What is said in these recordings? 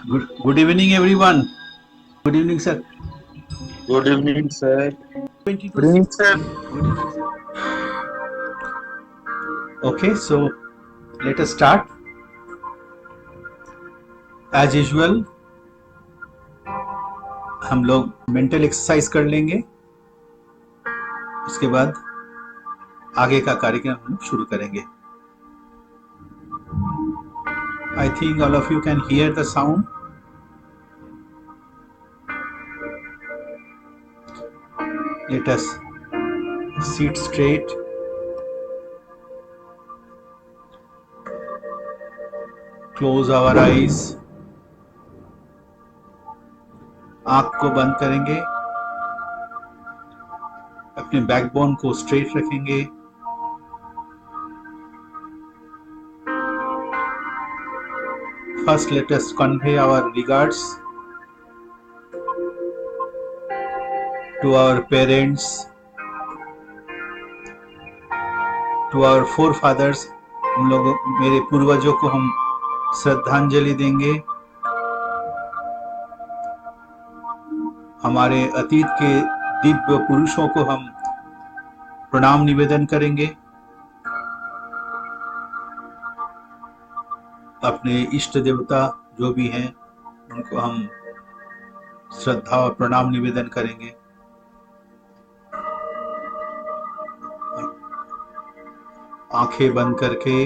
Good evening, everyone. Good evening, sir. Good evening, sir. 22. Good evening, sir. Good evening, sir. Okay, so let us start. As usual, हम लोग mental exercise कर लेंगे. उसके बाद आगे का कार्यक्रम हम लोग शुरू करेंगे. I think all of you can hear the sound. Let us sit straight. Close our eyes. आंख को बंद करेंगे. अपने बैकबोन को स्ट्रेट रखेंगे. First, let us convey our regards to our parents, to our forefathers. हम लोग मेरे पूर्वजों को हम श्रद्धांजलि देंगे. हमारे अतीत के दिव्य पुरुषों को हम प्रणाम निवेदन करेंगे. अपने इष्ट देवता जो भी हैं उनको हम श्रद्धा और प्रणाम निवेदन करेंगे. आंखें बंद करके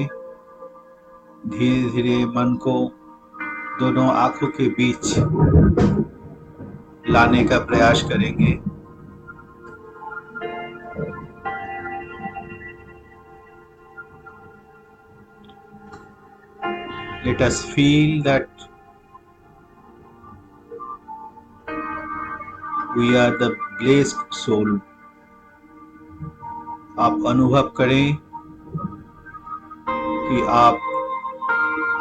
धीरे धीरे मन को दोनों आंखों के बीच लाने का प्रयास करेंगे. Let us feel that we are the blessed soul. आप अनुभव करें कि आप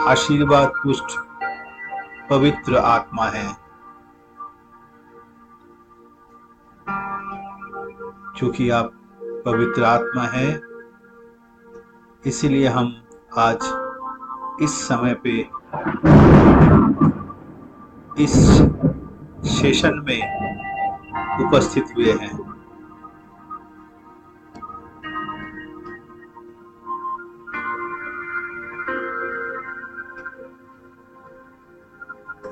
आशीर्वाद पुष्ट पवित्र आत्मा हैं. क्योंकि आप पवित्र आत्मा हैं, इसीलिए हम आज इस समय पे इस सेशन में उपस्थित हुए हैं.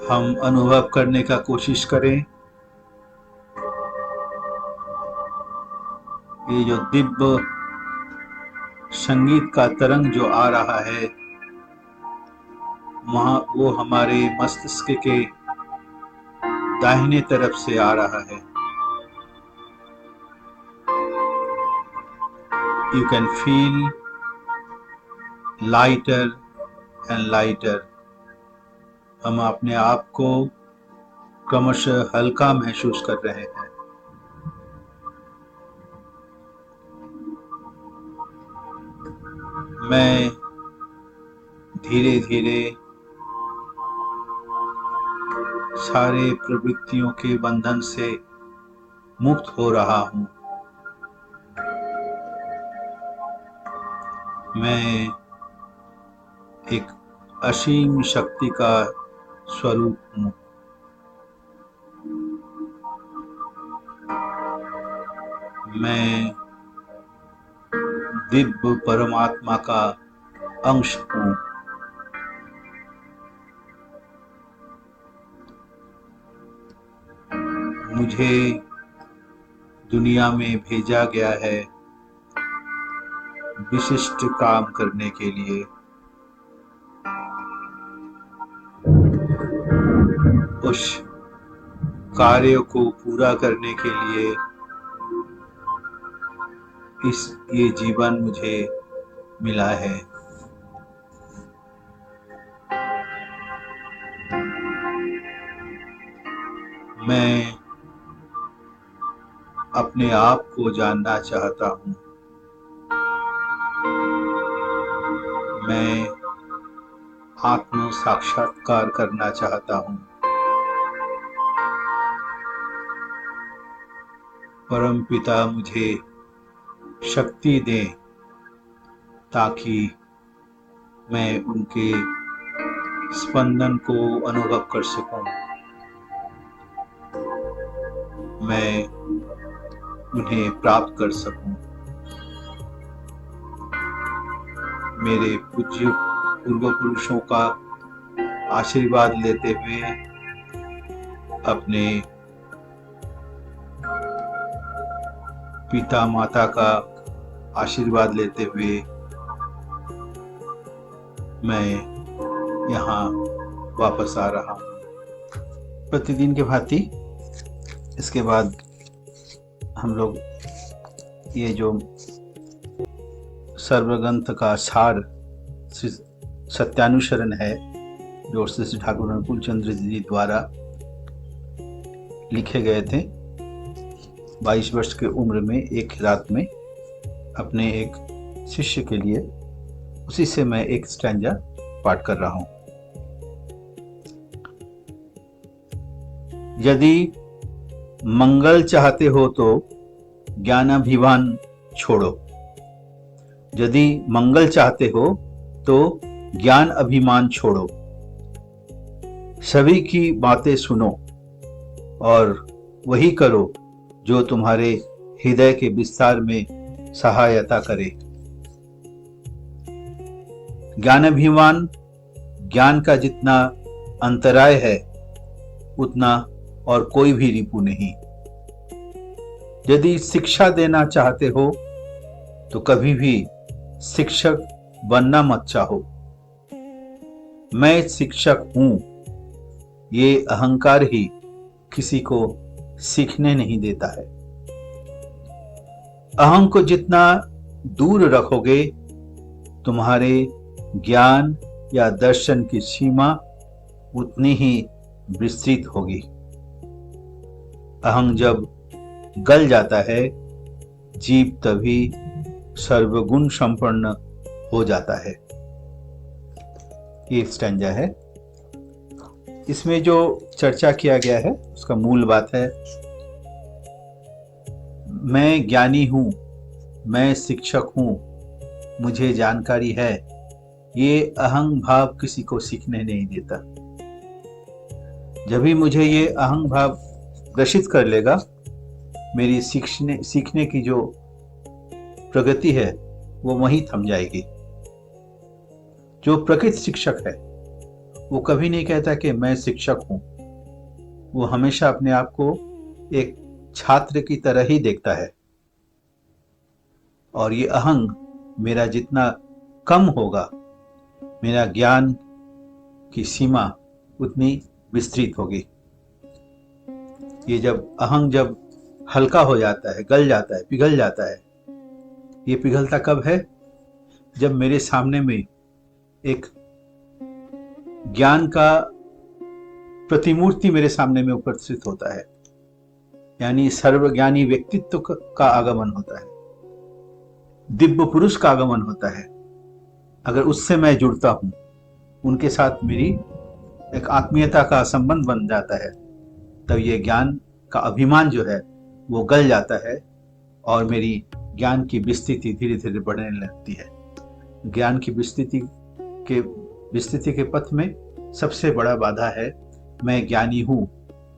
हम अनुभव करने का कोशिश करें ये जो दिव्य संगीत का तरंग जो आ रहा है वो हमारे मस्तिष्क के दाहिने तरफ से आ रहा है. You can feel lighter and lighter. हम अपने आप को क्रमशः हल्का महसूस कर रहे हैं. मैं धीरे धीरे सारे प्रवृत्तियों के बंधन से मुक्त हो रहा हूँ. मैं एक असीम शक्ति का स्वरूप हूँ. मैं दिव्य परमात्मा का अंश हूँ. मुझे दुनिया में भेजा गया है विशिष्ट काम करने के लिए. उस कार्य को पूरा करने के लिए ये जीवन मुझे मिला है. मैं अपने आप को जानना चाहता हूँ. मैं आत्म साक्षात्कार करना चाहता हूँ. परम पिता मुझे शक्ति दें ताकि मैं उनके स्पंदन को अनुभव कर सकूं, मैं उन्हें प्राप्त कर सकूं। मेरे पूज्य पूर्व पुरुषों का आशीर्वाद लेते हुए, अपने पिता माता का आशीर्वाद लेते हुए मैं यहाँ वापस आ रहा हूँ। प्रतिदिन के भांति इसके बाद हम लोग ये जो सर्वग्रंथ का सार श्री सत्यानुसरण है, जो श्री ठाकुर अनुकूल चंद्र जी द्वारा लिखे गए थे, 22 वर्ष की उम्र में एक रात में अपने एक शिष्य के लिए, उसी से मैं एक स्टैंजा पाठ कर रहा हूं। यदि मंगल चाहते हो तो ज्ञानाभिमान छोड़ो। यदि मंगल चाहते हो तो ज्ञान अभिमान छोड़ो। सभी की बातें सुनो और वही करो जो तुम्हारे हृदय के विस्तार में सहायता करे। ज्ञानाभिमान ज्ञान का जितना अंतराय है, उतना और कोई भी रिपु नहीं। यदि शिक्षा देना चाहते हो तो कभी भी शिक्षक बनना मत चाहो। मैं शिक्षक हूं, ये अहंकार ही किसी को सीखने नहीं देता है। अहं को जितना दूर रखोगे, तुम्हारे ज्ञान या दर्शन की सीमा उतनी ही विस्तृत होगी। अहं जब गल जाता है, जीव तभी सर्वगुण संपन्न हो जाता है। ये स्टैंजा है। इसमें जो चर्चा किया गया है उसका मूल बात है, मैं ज्ञानी हूं, मैं शिक्षक हूं, मुझे जानकारी है। ये अहं भाव किसी को सीखने नहीं देता। जब भी मुझे ये अहं भाव ग्रसित कर लेगा, मेरी सीखने की जो प्रगति है वो वहीं थम जाएगी। जो प्रकृत शिक्षक है वो कभी नहीं कहता कि मैं शिक्षक हूं। वो हमेशा अपने आप को एक छात्र की तरह ही देखता है। और ये अहंग मेरा जितना कम होगा, मेरा ज्ञान की सीमा उतनी विस्तृत होगी। ये जब अहंग जब हल्का हो जाता है, गल जाता है, पिघल जाता है। ये पिघलता कब है? जब मेरे सामने में एक ज्ञान का प्रतिमूर्ति मेरे सामने में उपस्थित होता है, यानी सर्वज्ञानी व्यक्तित्व का आगमन होता है, दिव्य पुरुष का आगमन होता है। अगर उससे मैं जुड़ता हूं, उनके साथ मेरी एक आत्मीयता का संबंध बन जाता है, तब ये ज्ञान का अभिमान जो है वो गल जाता है और मेरी ज्ञान की विस्तृति धीरे धीरे बढ़ने लगती है। ज्ञान की विस्तृति के पथ में सबसे बड़ा बाधा है मैं ज्ञानी हूं,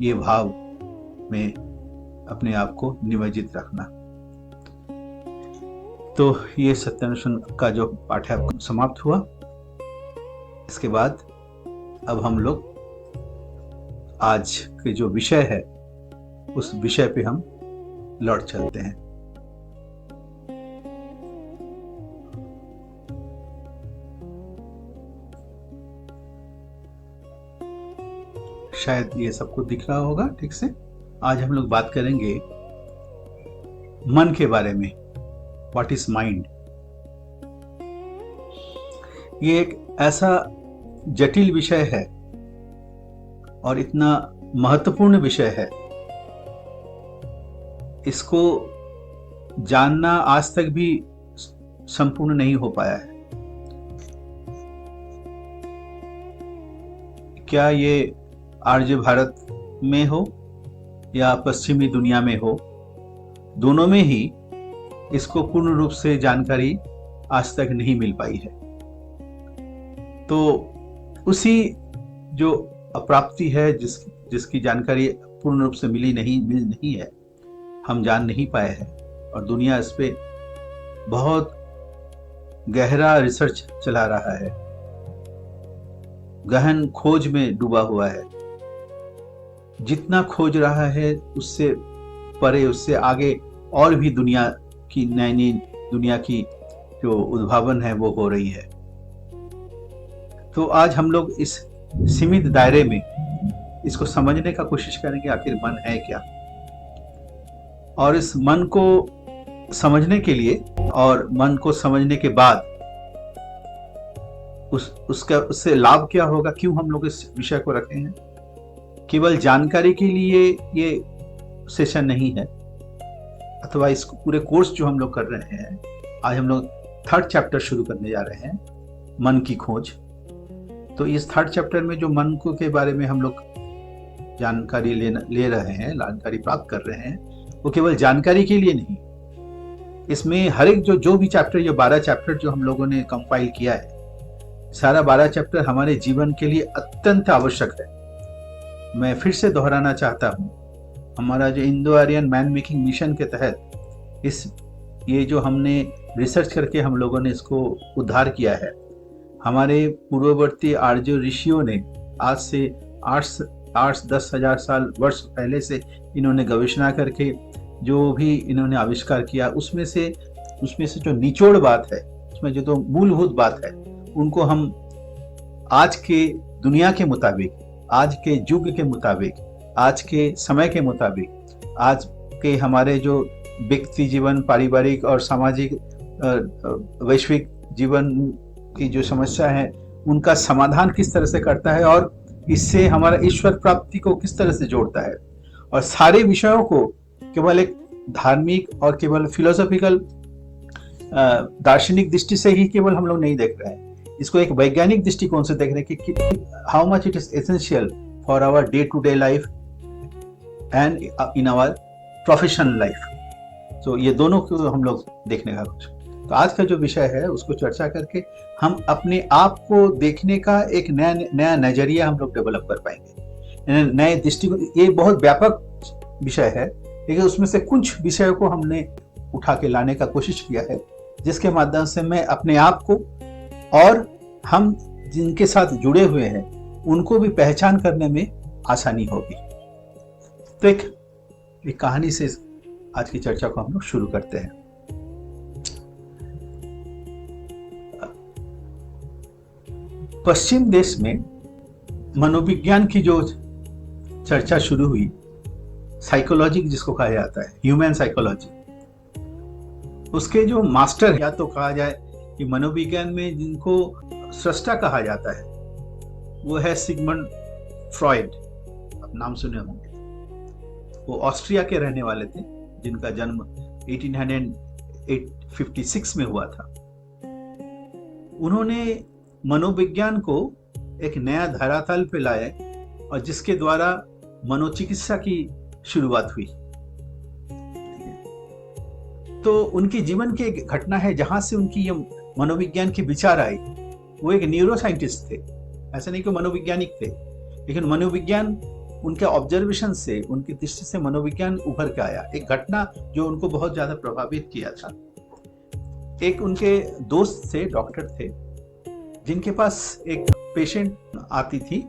ये भाव में अपने आप को निमज्जित रखना। तो ये सत्यानुसरण का जो पाठ है समाप्त हुआ। इसके बाद अब हम लोग आज के जो विषय है उस विषय पे हम लौट चलते हैं। शायद ये सबको दिख रहा होगा ठीक से। आज हम लोग बात करेंगे मन के बारे में। What is mind? ये एक ऐसा जटिल विषय है और इतना महत्वपूर्ण विषय है, इसको जानना आज तक भी संपूर्ण नहीं हो पाया है। क्या ये आर्य भारत में हो या पश्चिमी दुनिया में हो, दोनों में ही इसको पूर्ण रूप से जानकारी आज तक नहीं मिल पाई है। तो उसी जो अप्राप्ति है, जिसकी जानकारी पूर्ण रूप से मिल नहीं है, हम जान नहीं पाए हैं, और दुनिया इस पे बहुत गहरा रिसर्च चला रहा है, गहन खोज में डूबा हुआ है। जितना खोज रहा है उससे परे, उससे आगे और भी दुनिया की नई दुनिया की जो उद्भावन है वो हो रही है। तो आज हम लोग इस सीमित दायरे में इसको समझने का कोशिश करेंगे, आखिर मन है क्या। और इस मन को समझने के लिए और मन को समझने के बाद उससे लाभ क्या होगा, क्यों हम लोग इस विषय को रखे हैं। केवल जानकारी के लिए ये सेशन नहीं है, अथवा इस पूरे कोर्स जो हम लोग कर रहे हैं, आज हम लोग 3rd चैप्टर शुरू करने जा रहे हैं, मन की खोज। तो इस 3rd चैप्टर में जो मन को के बारे में हम लोग जानकारी ले रहे हैं, जानकारी प्राप्त कर रहे हैं, वो केवल जानकारी के लिए नहीं। इसमें हर एक जो भी चैप्टर, ये 12 चैप्टर जो हम लोगों ने कंपाइल किया है, सारा 12 चैप्टर हमारे जीवन के लिए अत्यंत आवश्यक है। मैं फिर से दोहराना चाहता हूँ, हमारा जो Indo Aryan man making mission के तहत ये जो हमने रिसर्च करके हम लोगों ने इसको उद्धार किया है, हमारे पूर्ववर्ती आर्य ऋषियों ने आज से 8-10 हजार साल वर्ष पहले से इन्होंने गवेषणा करके जो भी इन्होंने आविष्कार किया, उसमें से जो निचोड़ बात है, उसमें जो तो मूलभूत बात है, उनको हम आज के दुनिया के मुताबिक, आज के युग के मुताबिक, आज के समय के मुताबिक, आज के हमारे जो व्यक्ति जीवन, पारिवारिक और सामाजिक वैश्विक जीवन की जो समस्या है, उनका समाधान किस तरह से करता है और इससे हमारा ईश्वर प्राप्ति को किस तरह से जोड़ता है। और सारे विषयों को केवल एक धार्मिक और केवल फिलोसॉफिकल दार्शनिक दृष्टि से ही केवल हम लोग नहीं देख रहे हैं, इसको एक वैज्ञानिक दृष्टिकोण से देख रहे हैं कि how much it is essential for our day to day life and in our professional life. तो ये दोनों को हम लोग देखने का कुछ। तो आज का जो विषय है उसको चर्चा करके हम अपने आप को देखने का एक नया नजरिया हम लोग डेवलप कर पाएंगे, नए दृष्टिकोण। ये बहुत व्यापक विषय है, लेकिन उसमें से कुछ विषयों को हमने उठा के लाने का कोशिश किया है, जिसके माध्यम से मैं अपने आप को और हम जिनके साथ जुड़े हुए हैं उनको भी पहचान करने में आसानी होगी। तो एक कहानी से आज की चर्चा को हम लोग शुरू करते हैं। पश्चिम देश में मनोविज्ञान की जो चर्चा शुरू हुई, साइकोलॉजी जिसको कहा जाता है, ह्यूमन साइकोलॉजी, उसके जो मास्टर, या तो कहा जाए कि मनोविज्ञान में जिनको सृष्टा कहा जाता है, वो है सिगमंड फ्रॉइड। आप नाम सुने होंगे। वो ऑस्ट्रिया के रहने वाले थे, जिनका जन्म 1856 में हुआ था। उन्होंने मनोविज्ञान को एक नया धरातल पे लाए और जिसके द्वारा मनोचिकित्सा की शुरुआत हुई। तो उनके जीवन की एक घटना है जहां से उनकी ये मनोविज्ञान के विचार आए। वो एक न्यूरो साइंटिस्ट थे, ऐसा नहीं कि मनोवैज्ञानिक थे, लेकिन मनोविज्ञान उनके ऑब्जर्वेशन से, उनकी दृष्टि से मनोविज्ञान उभर के आया। एक घटना जो उनको बहुत ज्यादा प्रभावित किया था। एक उनके दोस्त थे, डॉक्टर थे, जिनके पास एक पेशेंट आती थी,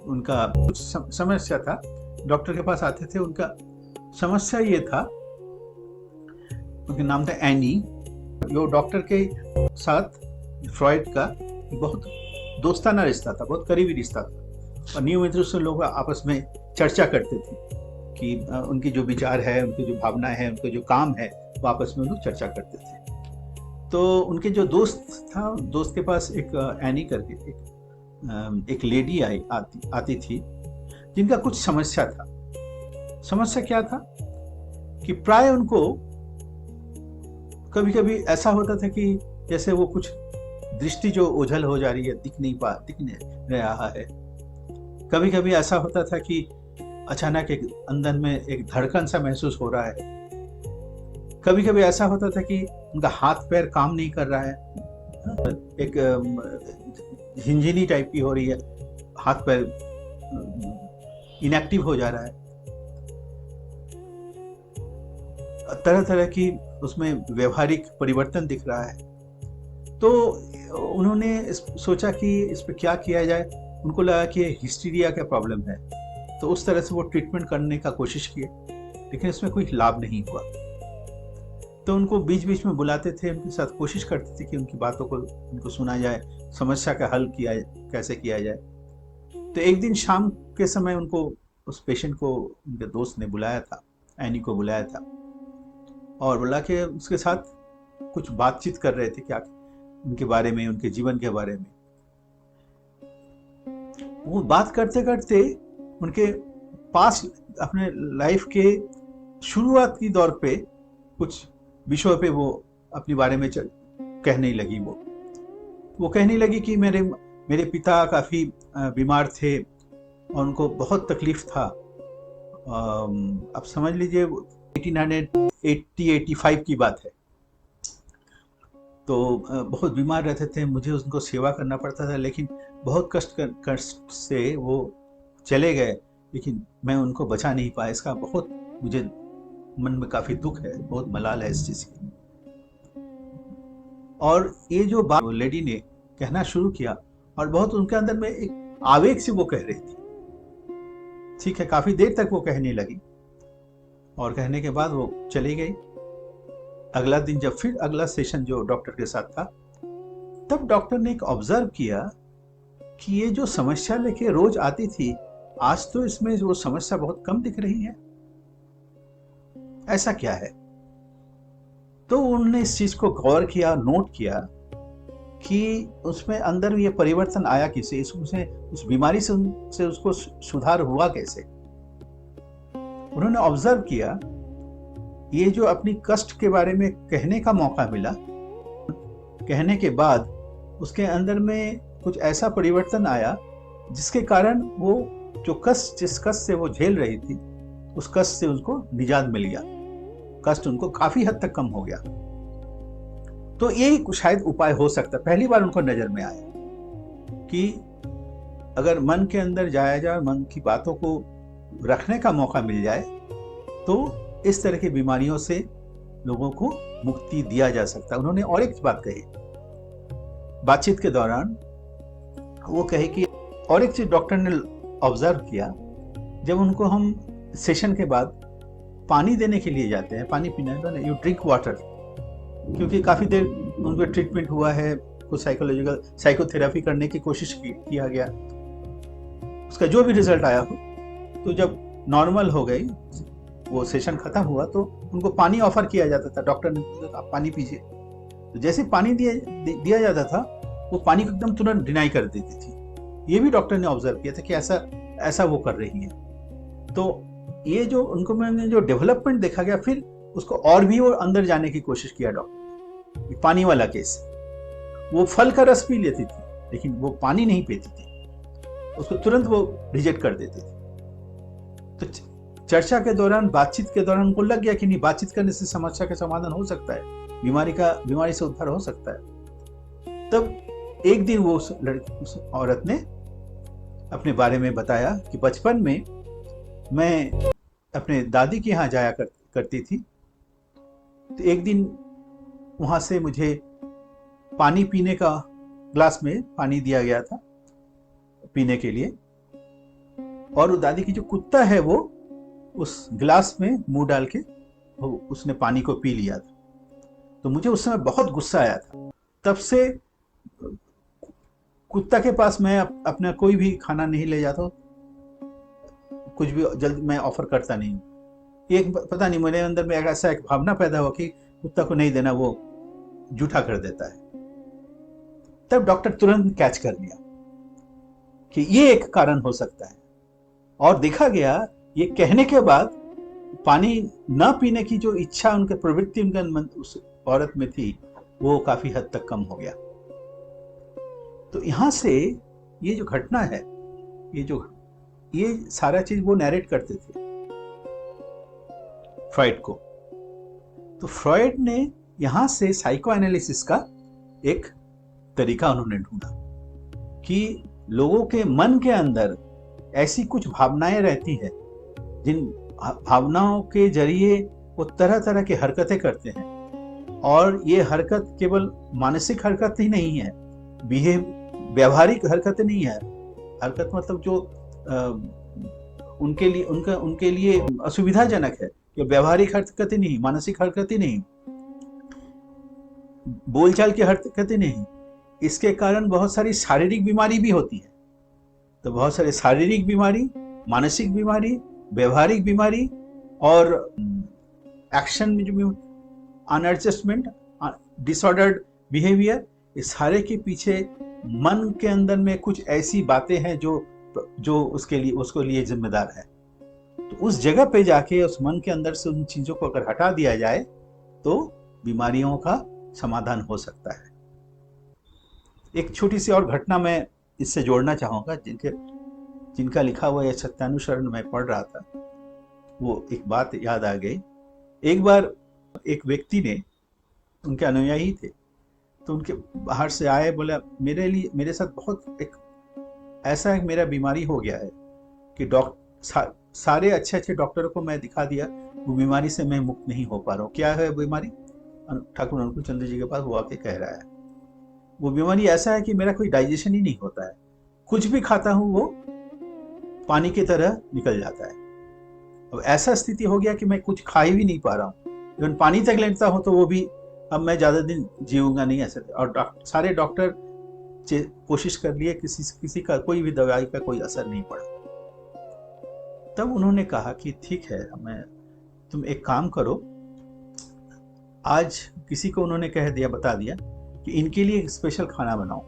उनका कुछ समस्या था, डॉक्टर के पास आते थे। उनका समस्या ये था, उनका नाम था एनी। वो डॉक्टर के साथ फ्रॉइड का बहुत दोस्ताना रिश्ता था, बहुत करीबी रिश्ता था, और नियमित रूप से लोग आपस में चर्चा करते थे कि उनकी जो विचार है, उनकी जो भावना है, उनके जो काम है, वो आपस में लोग चर्चा करते थे। तो उनके जो दोस्त था, दोस्त के पास एक एनी करके एक लेडी आती थी, जिनका कुछ समस्या था। समस्या क्या था कि प्राय उनको कभी कभी ऐसा होता था कि जैसे वो कुछ दृष्टि जो ओझल हो जा रही है, दिख नहीं रहा है। कभी कभी ऐसा होता था कि अचानक एक अंदर में एक धड़कन सा महसूस हो रहा है। कभी कभी ऐसा होता था कि उनका हाथ पैर काम नहीं कर रहा है, एक झिंझिनी टाइप की हो रही है, हाथ पैर इनएक्टिव हो जा रहा है, तरह तरह की उसमें व्यवहारिक परिवर्तन दिख रहा है। तो उन्होंने सोचा कि इस पर क्या किया जाए। उनको लगा कि हिस्टीरिया का प्रॉब्लम है, तो उस तरह से वो ट्रीटमेंट करने का कोशिश किए, लेकिन इसमें कोई लाभ नहीं हुआ। तो उनको बीच बीच में बुलाते थे, उनके साथ कोशिश करते थे कि उनकी बातों को उनको सुना जाए, समस्या का हल कैसे किया जाए। तो एक दिन शाम के समय उनको, उस पेशेंट को उनके दोस्त ने बुलाया था, एनी को बुलाया था, और बुला के उसके साथ कुछ बातचीत कर रहे थे, क्या उनके बारे में, उनके जीवन के बारे में। वो बात करते करते उनके पास अपने लाइफ के शुरुआत की दौर पे कुछ विषयों पे वो अपने बारे में कहने लगी। वो कहने लगी कि मेरे पिता काफ़ी बीमार थे और उनको बहुत तकलीफ था। अब समझ लीजिए 1880-85 की बात है। तो बहुत बीमार रहते थे, मुझे उनको सेवा करना पड़ता था, लेकिन बहुत कष्ट से वो चले गए, लेकिन मैं उनको बचा नहीं पाया। इसका बहुत मुझे मन में काफ़ी दुख है, बहुत मलाल है इस चीज़ की। और ये जो बात लेडी ने कहना शुरू किया, और बहुत उनके अंदर में एक आवेग से वो कह रही थी। ठीक है, काफ़ी देर तक वो कहने लगी, और कहने के बाद वो चली गई। अगला दिन जब फिर अगला सेशन जो डॉक्टर के साथ था, तब डॉक्टर ने एक ऑब्जर्व किया कि ये जो समस्या लेके रोज आती थी, आज तो इसमें वो समस्या बहुत कम दिख रही है, ऐसा क्या है। तो उन्होंने इस चीज को गौर किया, नोट किया कि उसमें अंदर ये परिवर्तन आया कैसे, उस बीमारी से उसको सुधार हुआ कैसे। उन्होंने ऑब्जर्व किया, ये जो अपनी कष्ट के बारे में कहने का मौका मिला, कहने के बाद उसके अंदर में कुछ ऐसा परिवर्तन आया जिसके कारण वो जिस कष्ट से वो झेल रही थी, उस कष्ट से उसको निजात मिल गया, कष्ट उनको काफी हद तक कम हो गया। तो ये शायद उपाय हो सकता है। पहली बार उनको नजर में आया कि अगर मन के अंदर जाया जाए, मन की बातों को रखने का मौका मिल जाए, तो इस तरह की बीमारियों से लोगों को मुक्ति दिया जा सकता है। उन्होंने और एक बात कही बातचीत के दौरान, वो कहे कि और एक चीज डॉक्टर ने ऑब्जर्व किया, जब उनको हम सेशन के बाद पानी देने के लिए जाते हैं, पानी पीने, यू ड्रिंक वाटर, क्योंकि काफी देर उनको ट्रीटमेंट हुआ है, कुछ साइकोथेरेपी करने की कोशिश किया गया, उसका जो भी रिजल्ट आया हो, तो जब नॉर्मल हो गई, वो सेशन खत्म हुआ, तो उनको पानी ऑफर किया जाता था। डॉक्टर ने पूछा आप पानी पीजिए, तो जैसे पानी दिया जाता था, वो पानी को एकदम तुरंत डिनाई कर देती थी। ये भी डॉक्टर ने ऑब्जर्व किया था कि ऐसा वो कर रही है। तो ये जो उनको मैंने जो डेवलपमेंट देखा गया, फिर उसको और भी वो अंदर जाने की कोशिश किया डॉक्टर। पानी वाला केस, वो फल का रस पी लेती थी, लेकिन वो पानी नहीं पीती थी, उसको तुरंत वो रिजेक्ट कर देती थी। तो चर्चा के दौरान, बातचीत के दौरान उनको लग गया कि नहीं, बातचीत करने से समस्या का समाधान हो सकता है, बीमारी से उद्धार हो सकता है। तब एक दिन वो उस औरत ने अपने बारे में बताया कि बचपन में मैं अपने दादी के यहाँ जाया करती थी, तो एक दिन वहां से मुझे पानी पीने का ग्लास में पानी दिया गया था पीने के लिए, और वो दादी की जो कुत्ता है वो उस गिलास में मुंह डाल के उसने पानी को पी लिया था। तो मुझे उस समय बहुत गुस्सा आया था। तब से कुत्ता के पास मैं अपना कोई भी खाना नहीं ले जाता, कुछ भी जल्द मैं ऑफर करता नहीं। एक पता नहीं मेरे अंदर में ऐसा एक भावना पैदा हुआ कि कुत्ता को नहीं देना, वो जूठा कर देता है। तब डॉक्टर तुरंत कैच कर लिया कि ये एक कारण हो सकता है, और देखा गया ये कहने के बाद पानी न पीने की जो इच्छा, उनके प्रवृत्ति उनके उस औरत में थी, वो काफी हद तक कम हो गया। तो यहां से ये जो घटना है, ये सारा चीज वो नैरेट करते थे फ्रॉइड को। तो फ्रॉइड ने यहां से साइको एनालिसिस का एक तरीका उन्होंने ढूंढा कि लोगों के मन के अंदर ऐसी कुछ भावनाएं रहती है, जिन भावनाओं के जरिए वो तरह तरह की हरकतें करते हैं। और ये हरकत केवल मानसिक हरकत ही नहीं है, व्यवहारिक हरकतें नहीं है। हरकत मतलब जो उनके लिए असुविधाजनक है, ये व्यवहारिक हरकतें नहीं, मानसिक हरकतें नहीं, बोलचाल की हरकतें नहीं। इसके कारण बहुत सारी शारीरिक बीमारी भी होती है। तो बहुत सारी शारीरिक बीमारी, मानसिक बीमारी, व्यवहारिक बीमारी और एक्शन में जो अनएडजस्टमेंट, डिसऑर्डर्ड बिहेवियर, इस सारे के पीछे मन के अंदर में कुछ ऐसी बातें हैं जो उसको लिए जिम्मेदार है। तो उस जगह पे जाके उस मन के अंदर से उन चीजों को अगर हटा दिया जाए तो बीमारियों का समाधान हो सकता है। एक छोटी सी और घटना मैं इससे जोड़ना चाहूंगा, जिनका लिखा हुआ यह सत्यानुसरण मैं पढ़ रहा था, वो एक बात याद आ गई। एक बार एक व्यक्ति ने, उनके अनुयायी थे, तो उनके बाहर से आए, बोला मेरे साथ बहुत ऐसा एक मेरा बीमारी हो गया है कि सारे अच्छे अच्छे डॉक्टरों को मैं दिखा दिया, वो बीमारी से मैं मुक्त नहीं हो पा रहा हूँ। क्या है बीमारी? ठाकुर अनुकूल चंद्र जी के पास वो आके कह रहा है, वो बीमारी ऐसा है कि मेरा कोई डाइजेशन ही नहीं होता है, कुछ भी खाता हूँ वो पानी की तरह निकल जाता है। अब ऐसा स्थिति हो गया कि मैं कुछ खा ही भी नहीं पा रहा हूँ, इवन पानी तक लेता हूँ तो वो भी अब मैं ज्यादा दिन जीऊंगा नहीं ऐसे। और सारे डॉक्टर कोशिश कर लिए, किसी का कोई भी दवाई का कोई असर नहीं पड़ा। तब उन्होंने कहा कि ठीक है, तुम एक काम करो, आज किसी को उन्होंने बता दिया कि इनके लिए एक स्पेशल खाना बनाओ।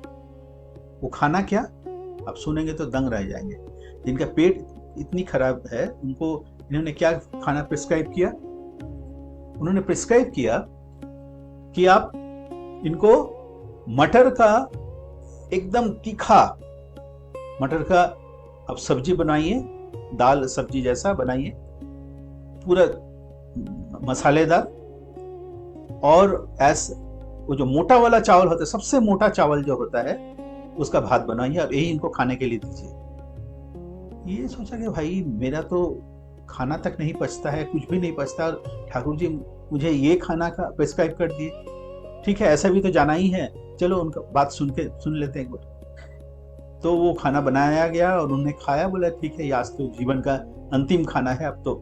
वो खाना क्या, आप सुनेंगे तो दंग रह जाएंगे। जिनका पेट इतनी खराब है, उनको इन्होंने क्या खाना प्रिस्क्राइब किया? उन्होंने प्रिस्क्राइब किया कि आप इनको मटर का एकदम तीखा मटर का आप सब्जी बनाइए, दाल सब्जी जैसा बनाइए, पूरा मसालेदार। और वो जो मोटा वाला चावल होता है, सबसे मोटा चावल जो होता है, उसका भात बनाइए और यही इनको खाने के लिए दीजिए। ये सोचा कि भाई मेरा तो खाना तक नहीं पचता है, कुछ भी नहीं पचता, और ठाकुर जी मुझे ये खाना का प्रिस्क्राइब कर दिए। ठीक है, ऐसा भी तो जाना ही है, चलो उनका बात सुन लेते हैं एक बार। तो वो खाना बनाया गया और उन्होंने खाया, बोला ठीक है, आज तो जीवन का अंतिम खाना है, अब तो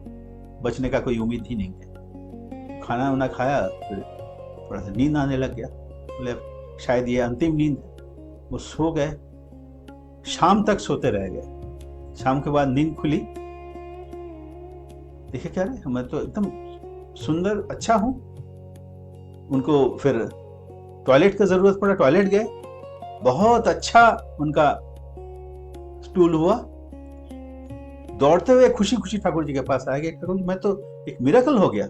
बचने का कोई उम्मीद ही नहीं है। खाना वाना खाया, फिर थोड़ा सा नींद आने लग गया, बोले शायद ये अंतिम नींद है। वो सो गए, शाम तक सोते रह गए। शाम के बाद नींद खुली, देखे क्या रे, मैं तो एकदम सुंदर अच्छा हूं। उनको फिर टॉयलेट का जरूरत पड़ा, टॉयलेट गए, बहुत अच्छा उनका स्टूल हुआ। दौड़ते हुए खुशी खुशी ठाकुर जी के पास आ गए, ठाकुर जी मैं तो एक मिरेकल हो गया,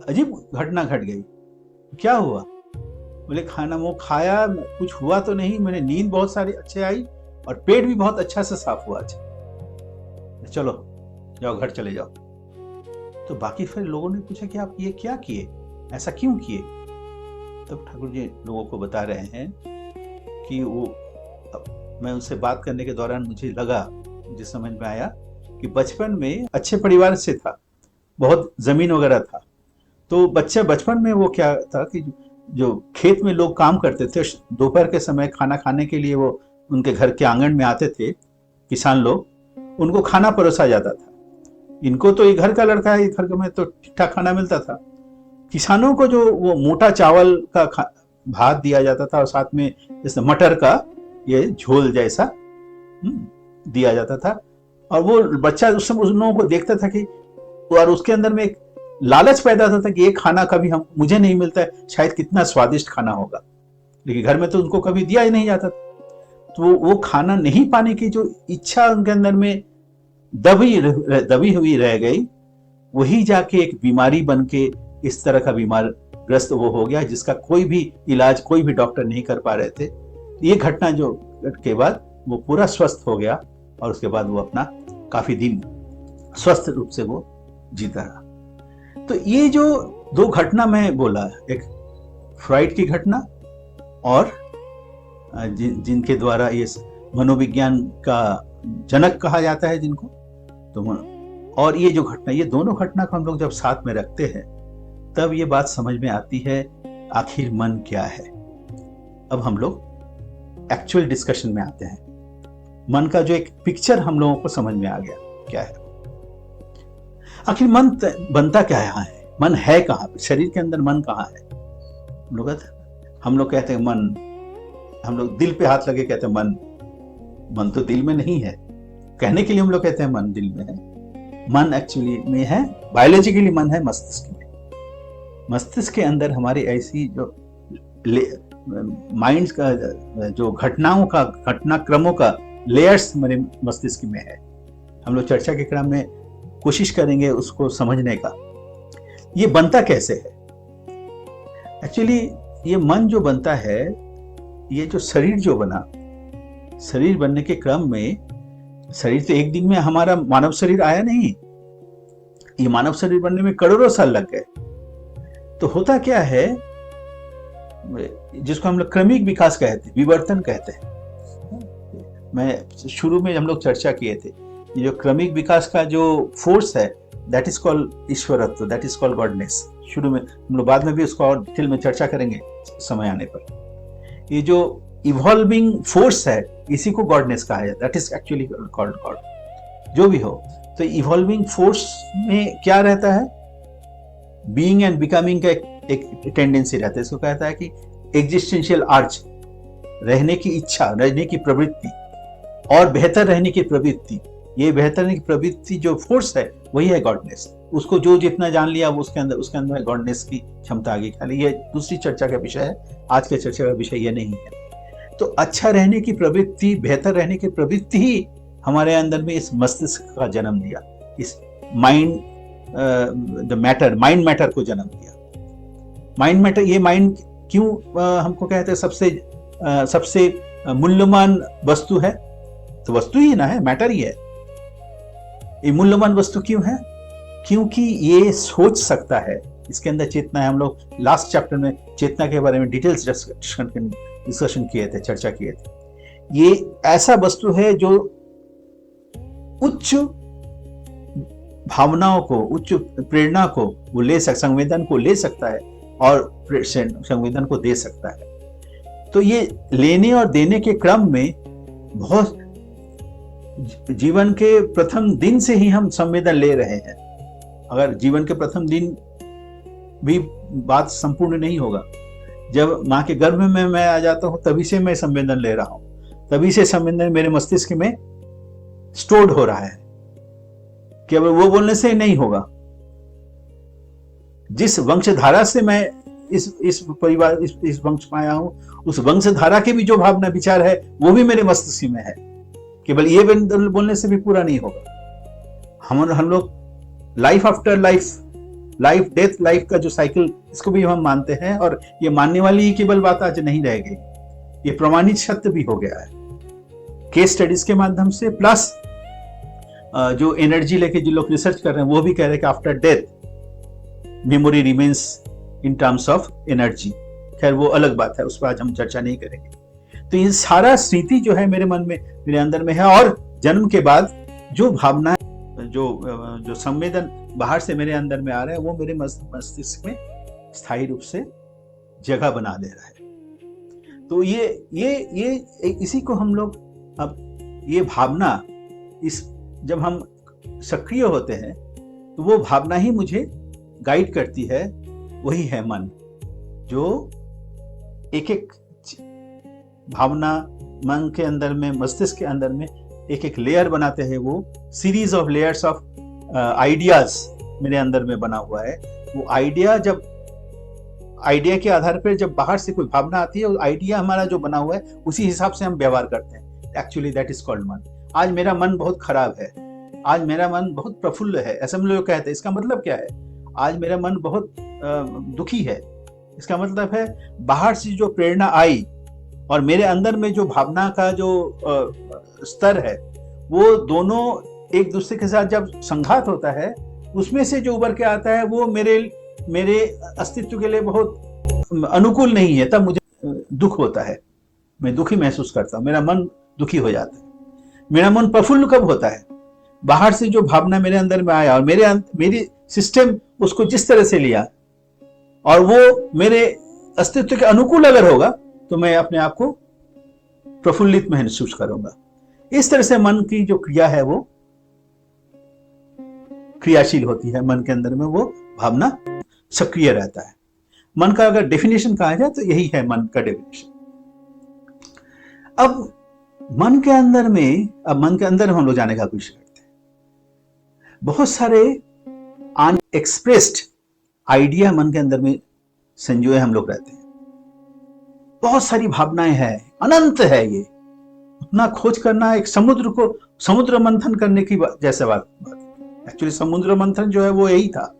अजीब घटना घट गई। क्या हुआ? बोले खाना वो खाया, कुछ हुआ तो नहीं, मैंने नींद बहुत सारी अच्छे आई और पेट भी बहुत अच्छा से साफ हुआ। अच्छा चलो जाओ, घर चले जाओ। तो बाकी फिर लोगों ने पूछा कि आप ये क्या किए, ऐसा क्यों किए? तब ठाकुर जी लोगों को बता रहे हैं कि मैं उनसे बात करने के दौरान मुझे लगा, मुझे समझ में आया कि बचपन में अच्छे परिवार से था, बहुत जमीन वगैरह था। तो बचपन में वो क्या था कि जो खेत में लोग काम करते थे, दोपहर के समय खाना खाने के लिए वो उनके घर के आंगन में आते थे किसान लोग, उनको खाना परोसा जाता था। इनको तो ये घर का लड़का है, घर में तो ठीक ठाक खाना मिलता था। किसानों को जो वो मोटा चावल का भात दिया जाता था और साथ में जैसे मटर का ये झोल जैसा दिया जाता था। और वो बच्चा उस समय उन लोगों को देखता था कि, और उसके अंदर में एक लालच पैदा होता था कि ये खाना कभी मुझे नहीं मिलता है, शायद कितना स्वादिष्ट खाना होगा, लेकिन घर में तो उनको कभी दिया ही नहीं जाता था। तो वो खाना नहीं पाने की जो इच्छा उनके अंदर में दबी हुई रह गई, वही जाके एक बीमारी बन के इस तरह का बीमार ग्रस्त वो हो गया, जिसका कोई भी इलाज कोई भी डॉक्टर नहीं कर पा रहे थे। ये घटना जो के बाद वो पूरा स्वस्थ हो गया और उसके बाद वो अपना काफी दिन स्वस्थ रूप से वो जीता रहा। तो ये जो दो घटना मैं बोला, एक फ्राइड की घटना और जिनके द्वारा ये मनोविज्ञान का जनक कहा जाता है जिनको। तो और ये जो घटना, ये दोनों घटना को हम लोग जब साथ में रखते हैं तब ये बात समझ में आती है आखिर मन क्या है। अब हम लोग एक्चुअल डिस्कशन में आते हैं। मन का जो एक पिक्चर हम लोगों को समझ में आ गया क्या है। आखिर मन बनता क्या है, मन है कहाँ पे, शरीर के अंदर मन कहाँ है। हम लोग कहते हैं मन, हम लोग दिल पे हाथ लगे कहते हैं मन तो दिल में नहीं है। कहने के लिए हम लोग कहते हैं मन दिल में है, मन एक्चुअली में है, बायोलॉजिकली मन है मस्तिष्क में। मस्तिष्क के अंदर हमारी ऐसी जो माइंड का जो घटनाक्रमों का लेयर्स हमारे मस्तिष्क में है। हम लोग चर्चा के क्रम में कोशिश करेंगे उसको समझने का। ये बनता कैसे है एक्चुअली। ये मन जो बनता है, ये जो शरीर जो बना, शरीर बनने के क्रम में, शरीर तो एक दिन में हमारा मानव शरीर आया नहीं, ये मानव शरीर बनने में करोड़ों साल लग गए। तो होता क्या है, जिसको हम लोग क्रमिक विकास कहते हैं, विवर्तन कहते हैं। मैं शुरू में हम लोग चर्चा किए थे, ये जो क्रमिक विकास का जो फोर्स है, दैट इज कॉल्ड ईश्वरत्व, दैट इज कॉल्ड गॉडनेस। शुरू में हम लोग, बाद में भी उसको और डिटेल में चर्चा करेंगे समय आने पर। ये जो इवॉल्विंग फोर्स है, इसी को गॉडनेस कहा जाता है, that is actually called God. जो भी हो, तो इवॉल्विंग फोर्स में क्या रहता है, बीइंग एंड बिकमिंग का एक टेंडेंसी रहता है। इसको कहता है कि एग्जिस्टेंशियल अर्ज, रहने की इच्छा, रहने की प्रवृत्ति और बेहतर रहने की प्रवृत्ति। ये बेहतर रहने की प्रवृत्ति जो फोर्स है वही है गॉडनेस। उसको जो जितना जान लिया वो उसके अंदर गॉडनेस की क्षमता आगे खाली। ये दूसरी चर्चा का विषय है, आज के चर्चा का विषय ये नहीं है। तो अच्छा रहने की प्रवृत्ति, बेहतर रहने की प्रवृत्ति ही हमारे अंदर में इस मस्तिष्क का जन्म दिया, इस माइंड मैटर को जन्म दिया। माइंड मैटर, ये माइंड क्यों हमको कहते हैं सबसे मूल्यवान वस्तु है। तो वस्तु ही ना है, मैटर ही है। ये मूल्यवान वस्तु क्यों है? क्योंकि ये सोच सकता है, इसके अंदर चेतना है। हम लोग लास्ट चैप्टर में चेतना के बारे में डिटेल्स डिस्कशन किए थे, चर्चा किए थे। ये ऐसा वस्तु है जो उच्च भावनाओं को, उच्च प्रेरणा को वो ले संवेदन को ले सकता है और संवेदन को दे सकता है। तो ये लेने और देने के क्रम में बहुत, जीवन के प्रथम दिन से ही हम संवेदन ले रहे हैं। अगर जीवन के प्रथम दिन भी बात संपूर्ण नहीं होगा, जब माँ के गर्भ में मैं आ जाता हूँ तभी से मैं संवेदन ले रहा हूँ, तभी से संवेदन मेरे मस्तिष्क में स्टोर्ड हो रहा है। केवल वो बोलने से नहीं होगा। जिस वंशधारा से मैं इस परिवार, इस वंश में आया हूँ, उस वंशधारा के भी जो भावना विचार है वो भी मेरे मस्तिष्क में है। केवल ये बोलने से भी पूरा नहीं होगा। हम लोग life after life, life death life का जो साइकिल, इसको भी हम मानते हैं। और ये मानने वाली केवल बात आज नहीं रह गई, ये प्रमाणित सत्य भी हो गया है केस स्टडीज के माध्यम से। प्लस जो एनर्जी लेके जो लोग रिसर्च कर रहे हैं वो भी कह रहे हैं कि after death memory remains in terms of energy. खैर वो अलग बात है, उस पर आज हम चर्चा नहीं करेंगे। तो ये सारा स्थिति जो है मेरे मन में, मेरे अंदर में है। और जन्म के बाद जो भावना, जो संवेदन बाहर से मेरे अंदर में आ रहा है, वो मेरे मस्तिष्क में स्थायी रूप से जगह बना दे रहा है। तो ये इसी को हम लोग, अब ये भावना, इस जब हम सक्रिय होते हैं तो वो भावना ही मुझे गाइड करती है। वही है मन, जो एक एक भावना मन के अंदर में, मस्तिष्क के अंदर में एक एक लेयर बनाते हैं। वो series of layers of ideas मेरे अंदर में बना हुआ है। वो आइडिया, जब आइडिया के आधार पर जब बाहर से कोई भावना आती है, आइडिया हमारा जो बना हुआ है उसी हिसाब से हम व्यवहार करते हैं। एक्चुअली दैट इज कॉल्ड मन। आज मेरा मन बहुत खराब है, आज मेरा मन बहुत प्रफुल्ल है, ऐसा हम लोग कहते हैं। इसका मतलब क्या है? आज मेरा मन बहुत दुखी है। इसका मतलब है बाहर से जो प्रेरणा आई और मेरे अंदर में जो भावना का जो स्तर है, वो दोनों एक दूसरे के साथ जब संघात होता है, उसमें से जो उभर के आता है वो मेरे अस्तित्व के लिए बहुत अनुकूल नहीं है। तब मुझे दुख होता है, मैं दुखी महसूस करता हूँ, मेरा मन दुखी हो जाता है। मेरा मन प्रफुल्ल कब होता है? बाहर से जो भावना मेरे अंदर में आया और मेरी सिस्टम उसको जिस तरह से लिया और वो मेरे अस्तित्व के अनुकूल अगर होगा तो मैं अपने आप को प्रफुल्लित महसूस करूंगा। इस तरह से मन की जो क्रिया है वो क्रियाशील होती है, मन के अंदर में वो भावना सक्रिय रहता है। मन का अगर डेफिनेशन कहा जाए तो यही है मन का डेफिनेशन। अब मन के अंदर हम लोग जाने का कोशिश करते हैं। बहुत सारे अनएक्सप्रेस्ड आइडिया मन के अंदर में संजोए हम लोग रहते हैं। बहुत सारी भावनाएं हैं, अनंत है ये। उतना खोज करना एक समुद्र मंथन करने की जैसे बात। एक्चुअली समुद्र मंथन जो है वो यही था।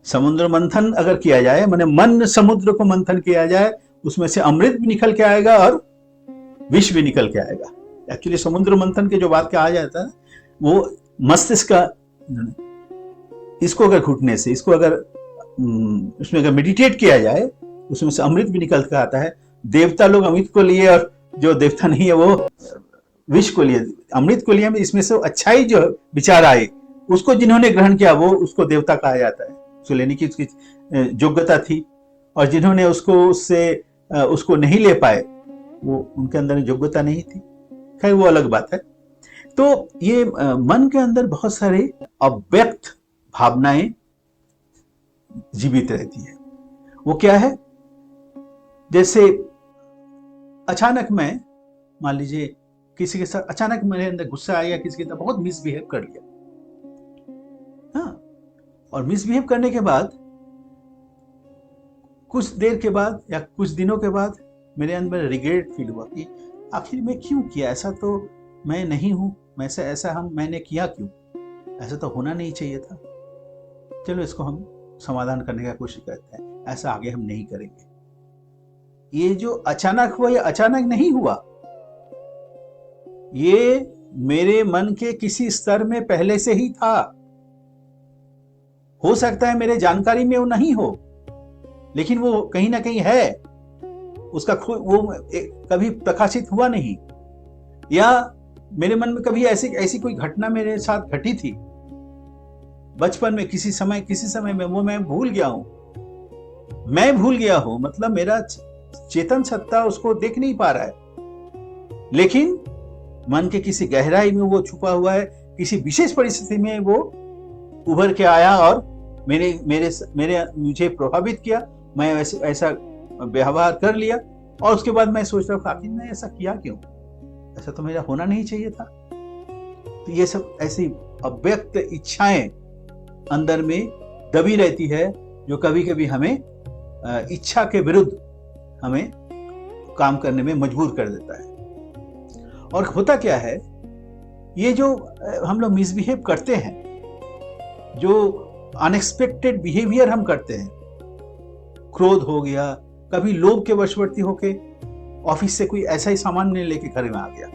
समुद्र मंथन अगर किया जाए, माने मन समुद्र को मंथन किया जाए, उसमें से अमृत भी निकल के आएगा और विष भी निकल के आएगा। एक्चुअली समुद्र मंथन के जो बात कहा जाता है वो मस्तिष्क का, इसको अगर घुटने से, इसको अगर उसमें अगर मेडिटेट किया जाए, उसमें से अमृत भी निकल के आता है। देवता लोग अमृत को लिए और जो देवता नहीं है वो विष को लिए, अमृत को लिए। इसमें से अच्छाई जो विचार आए उसको जिन्होंने ग्रहण किया वो उसको देवता कहा जाता है। उसको लेने की उसकी योग्यता थी, और जिन्होंने उसको नहीं ले पाए वो उनके अंदर योग्यता नहीं थी। खैर वो अलग बात है। तो ये मन के अंदर बहुत सारे अव्यक्त भावनाएं जीवित रहती है। वो क्या है? जैसे अचानक मैं, मान लीजिए किसी के साथ अचानक मेरे अंदर गुस्सा आया, किसी के साथ बहुत मिसबिहेव कर लिया, हाँ, और मिसबिहेव करने के बाद कुछ देर के बाद या कुछ दिनों के बाद मेरे अंदर रिग्रेट फील हुआ कि आखिर मैं क्यों किया ऐसा, तो मैं नहीं हूं, मैंने किया क्यों, ऐसा तो होना नहीं चाहिए था। चलो इसको हम समाधान करने का कोशिश करते हैं, ऐसा आगे हम नहीं करेंगे। ये जो अचानक हुआ, ये अचानक नहीं हुआ, ये मेरे मन के किसी स्तर में पहले से ही था। हो सकता है मेरे जानकारी में वो नहीं हो, लेकिन वो कहीं ना कहीं है, उसका वो कभी प्रकाशित हुआ नहीं, या मेरे मन में कभी ऐसी कोई घटना मेरे साथ घटी थी बचपन में, किसी समय में, वो मैं भूल गया हूं। मतलब मेरा चेतन सत्ता उसको देख नहीं पा रहा है, लेकिन मन के किसी गहराई में वो छुपा हुआ है। किसी विशेष परिस्थिति में वो उभर के आया और मुझे प्रभावित किया। मैं ऐसा व्यवहार कर लिया, और उसके बाद मैं सोच रहा हूँ आखिर मैं ऐसा किया क्यों, ऐसा तो मेरा होना नहीं चाहिए था। तो ये सब ऐसी अव्यक्त इच्छाएं अंदर में दबी रहती है, जो कभी कभी हमें इच्छा के विरुद्ध हमें काम करने में मजबूर कर देता है। और होता क्या है, ये जो हम लोग मिसबिहेव करते हैं, जो अनएक्सपेक्टेड बिहेवियर हम करते हैं, क्रोध हो गया, कभी लोभ के वशवर्ती होके ऑफिस से कोई ऐसा ही सामान नहीं लेके घर में आ गया,